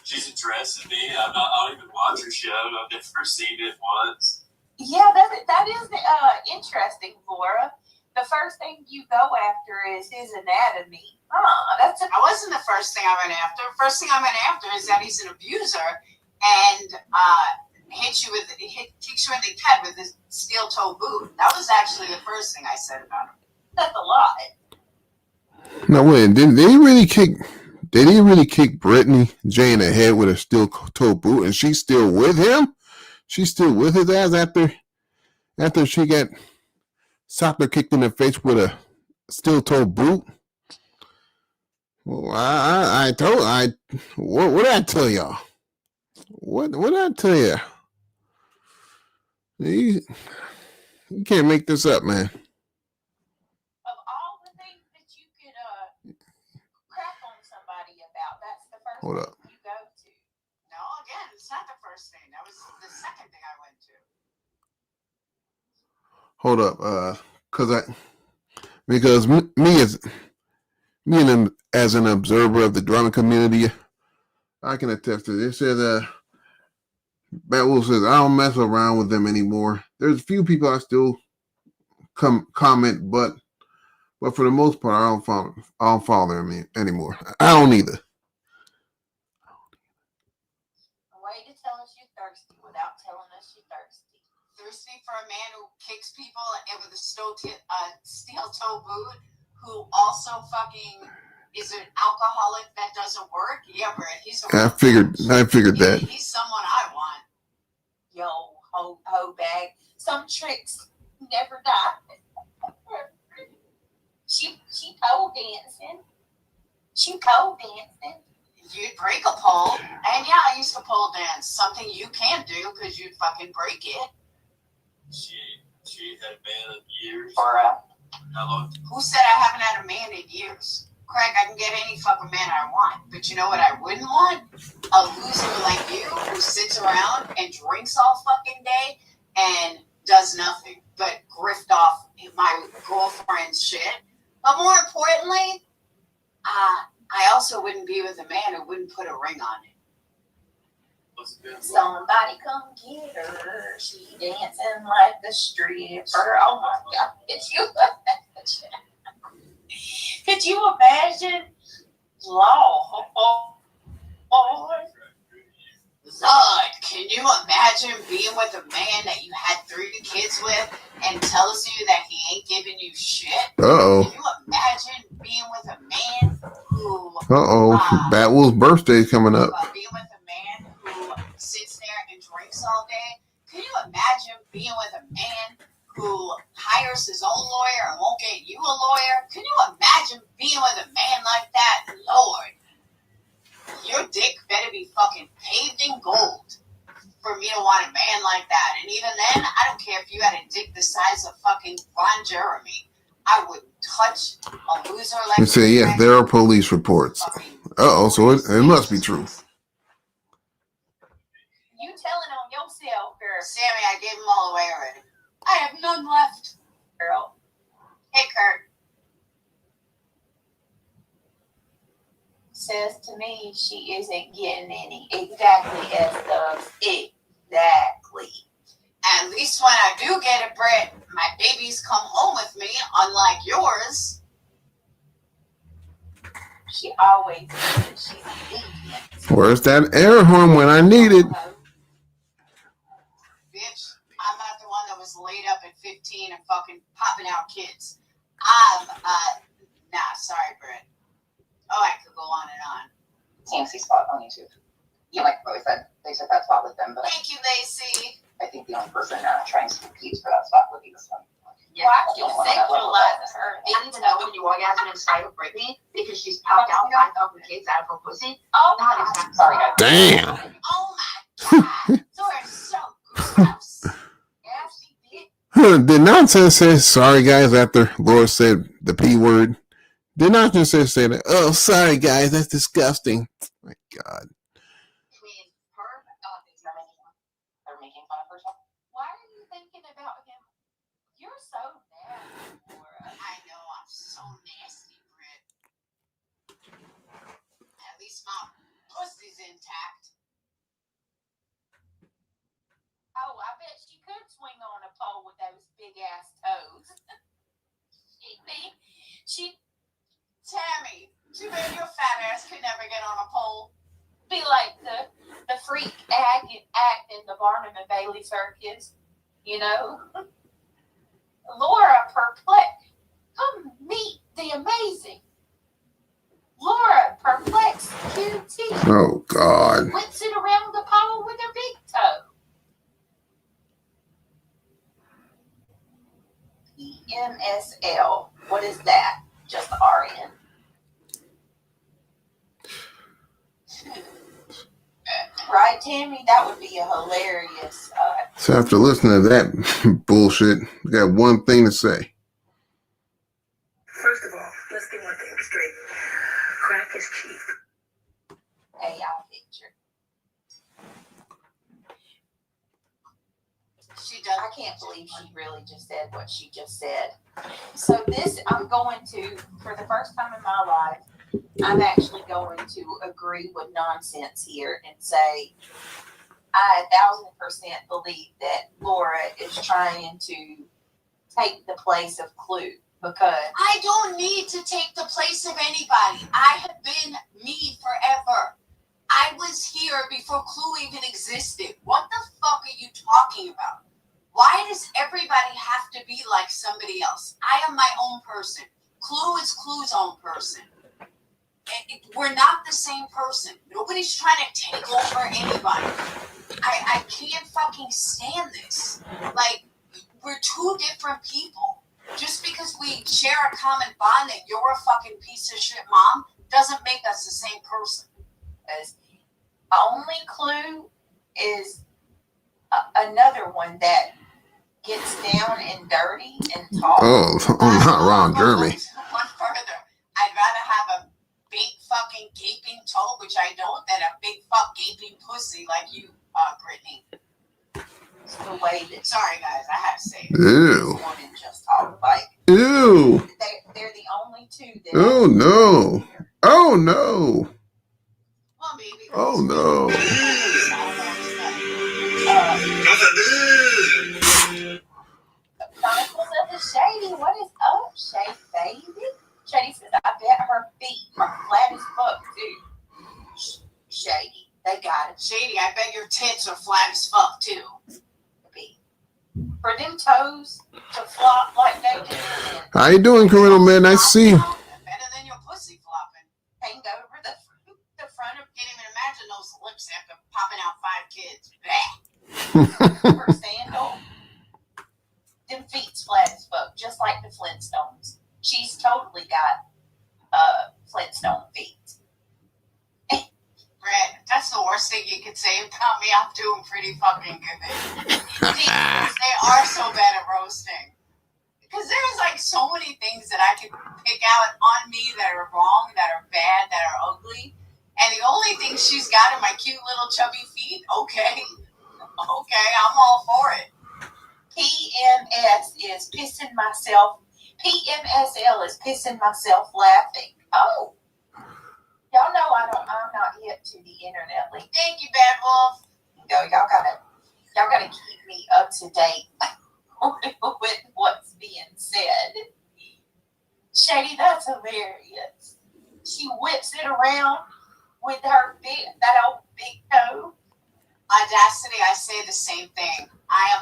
She's addressing me. I don't even watch her show. I've never seen it once. Yeah, that is interesting, Laura. The first thing you go after is his anatomy. That wasn't the first thing I went after. First thing I went after is that he's an abuser and kicks you in the head with his steel toe boot. That was actually the first thing I said about him. That's a lot. No, wait, did he really kick? Did he really kick Brittany J in the head with a steel toe boot, and she's still with him? She's still with his ass after she got socked or kicked in the face with a steel toe boot. Well, what did I tell y'all? What did I tell you? You can't make this up, man. Of all the things that you could crap on somebody about, that's the first Hold one up. you go to. No, again, it's not the first thing. That was the second thing I went to. Hold up, because me as an observer of the drama community, I can attest to this. It says Bat Wolf says I don't mess around with them anymore. There's a few people I still comment, but for the most part, I don't follow them anymore. I don't either. A way to tell us you're thirsty without telling us you're thirsty. Thirsty for a man who kicks people and with a steel toe boot, who also fucking is an alcoholic that doesn't work. Yeah, Brett, he's a I figured that. He's someone I want. Yo, ho bag. Some tricks never die. She pole dancing. She pole dancing. You'd break a pole, and yeah, I used to pole dance. Something you can't do because you'd fucking break it. She had been in years. For How long? Who said I haven't had a man in years? Craig, I can get any fucking man I want. But you know what I wouldn't want? A loser like you who sits around and drinks all fucking day and does nothing but grift off my girlfriend's shit. But more importantly, I also wouldn't be with a man who wouldn't put a ring on it. What's good? Somebody come get her. She dancing like the stripper. Oh my God. Could you imagine? Lord. Lord, can you imagine being with a man that you had 3 kids with and tells you that he ain't giving you shit? Uh-oh. Can you imagine being with a man who Bat Wolf's birthday's coming up. being with a man who sits there and drinks all day? Can you imagine being with a man who hires his own lawyer and won't get you a lawyer? Can you imagine being with a man like that? Lord, your dick better be fucking paved in gold for me to want a man like that. And even then, I don't care if you had a dick the size of fucking Ron Jeremy. I wouldn't touch a loser like You say, yes, there are police reports. Uh-oh, so it must be true. You telling on yourself, girl. Sammy, I gave them all away already. I have none left. Girl. Hey, Kurt. Says to me she isn't getting any. Exactly as does exactly. At least when I do get it, Brett, my babies come home with me, unlike yours. She always says she's obedient. Where's that air horn when I need it? Bitch, I'm not the one that was laid up at 15 and fucking popping out kids. Sorry, Brett. Oh, I could go on and on. TMC spot on YouTube. You like Chloe said, they took that spot with them, but Thank you, Lacey. I think the only person trying to compete for that spot would be this one. Yeah, why you sexualizing her? I don't even know when you orgasm inside of Britney because she's popped out 5,000 kids out of her pussy. Oh, Not exactly. Sorry, guys. Damn. Oh my God. You're so gross. yeah, she did. Did nonsense say sorry guys after Laura said the P word? Did nonsense say that? Oh, sorry guys, that's disgusting. My God. Between her, they're making fun of herself. Why are you thinking about him? You're so nasty, Laura. I know, I'm so nasty, Britt. At least my pussy's intact. Oh, I bet she could swing on a pole with those big ass toes. She'd Tammy, too bad your fat ass could never get on a pole. be like the freak act in the Barnum and Bailey circus, you know. Laura Perplex, come meet the amazing Laura Perplex QT. Oh God. Whips it around the pole with her big toe. PMSL. What is that? Just RN. Right, Tammy? That would be a hilarious. So after listening to that bullshit, I got one thing to say. First of all, let's get one thing straight. Crack is cheap. AI picture. She does. I can't believe she really just said what she just said. So this, I'm going to, for the first time in my life, I'm actually going to agree with nonsense here and say I 1,000% believe that Laura is trying to take the place of Clue because I don't need to take the place of anybody. I have been me forever. I was here before Clue even existed. What the fuck are you talking about? Why does everybody have to be like somebody else? I am my own person. Clue is Clue's own person. We're not the same person. Nobody's trying to take over anybody. I can't fucking stand this. Like, we're two different people. Just because we share a common bond that you're a fucking piece of shit mom doesn't make us the same person. as only Clue is another one that gets down and dirty and talks. Oh, not Ron Jeremy. One further. I'd rather have a big fucking gaping toe, which I don't, than a big fuck gaping pussy like you, Brittany. It's the way that. Sorry, guys, I have to say it. Ew. This woman just talk like Ew. They're the only two that. Oh no. Oh no. well, maybe. Oh no. Chronicles of the Shady. What is up, Shady baby? Shady says, I bet her feet are flat as fuck too. Shady, they got it. Shady, I bet your tits are flat as fuck too. For them toes to flop like they do, and How you doing, Criminal Man? Nice to see you. Better than your pussy flopping. hang over the front of Can't even imagine those lips after popping out 5 kids. Bleh. her sandal. Them feet's flat as fuck, just like the Flintstones. She's totally got Flintstone feet. Brad, that's the worst thing you could say about me. I'm doing pretty fucking good. They are so bad at roasting. Because there's like so many things that I can pick out on me that are wrong, that are bad, that are ugly. And the only thing she's got are my cute little chubby feet. Okay. Okay, I'm all for it. PMS is pissing myself. PMSL is pissing myself laughing. Oh. Y'all know I'm not hip to the internet link. Thank you, Bad Wolf. Y'all gotta keep me up to date with what's being said. Shady, that's hilarious. She whips it around with her that old big toe. Audacity, I say the same thing. I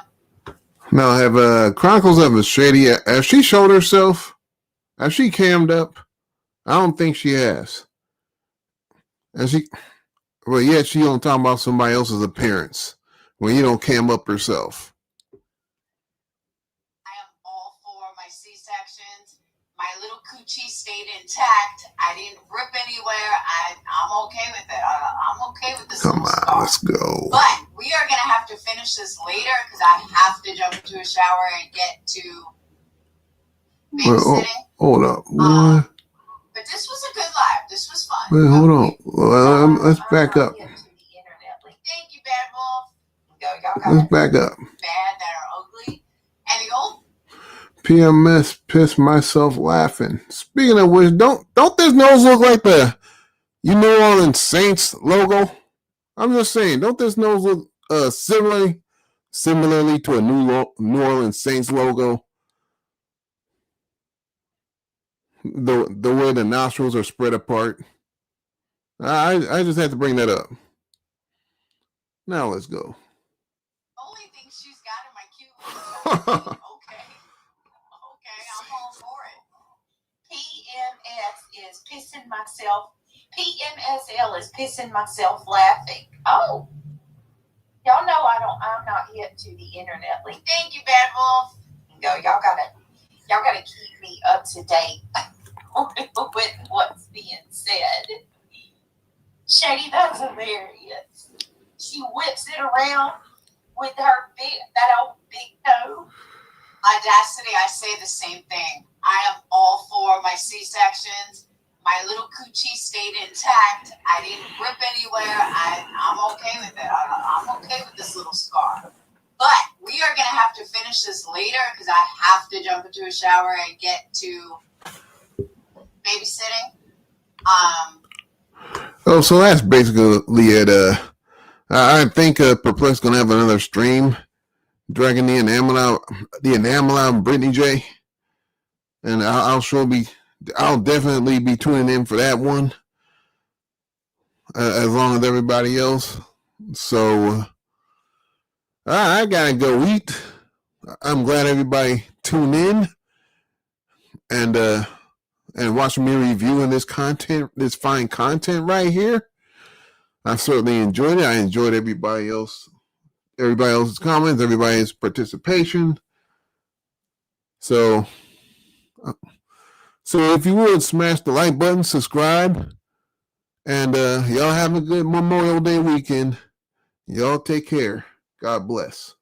am. Now, have Chronicles of a Shady, has she showed herself? Has she cammed up? I don't think she has. And well, yeah, she don't talk about somebody else's appearance when you don't cam up herself. I am all for my C-sections. My little coochie stayed intact. I didn't rip anywhere. I'm okay with it. I'm okay with this. Come little on, scar. let's go. But we are gonna have to finish this later because I have to jump into a shower and get to babysitting. Hold up. What? But this was a good live. This was fun. Wait, hold on. Let's back up. I'm not hip to the internet link. Thank you, Bad Wolf. Y'all Let's gotta back up. Bad that are ugly. And the old PMS pissed myself laughing. Speaking of which, don't this nose look like the New Orleans Saints logo? I'm just saying, don't this nose look similarly to a New Orleans Saints logo? The way the nostrils are spread apart. I just had to bring that up. Now let's go. Only thing she's got in my queue is okay. Okay, I'm all for it. PMS is pissing myself. PMSL is pissing myself laughing. Oh, y'all know I'm not hip to the internet link. Thank you, Bad Wolf. No, y'all gotta keep me up to date with what's being said. Shady, that's hilarious. She whips it around with that old big toe. Audacity, I say the same thing. I am all for my C-sections. My little coochie stayed intact. I didn't rip anywhere. I'm okay with it. I'm okay with this little scar. But we are going to have to finish this later because I have to jump into a shower and get to babysitting. Oh, so that's basically it. I think Perplex gonna have another stream, dragging the enamel out, Brittany J, and I'll definitely be tuning in for that one, as long as everybody else. So I gotta go eat. I'm glad everybody tuned in and watching me reviewing this content, this fine content right here. I certainly enjoyed it. I enjoyed everybody else's comments, everybody's participation. So if you would smash the like button, subscribe, and y'all have a good Memorial Day weekend. Y'all take care. God bless.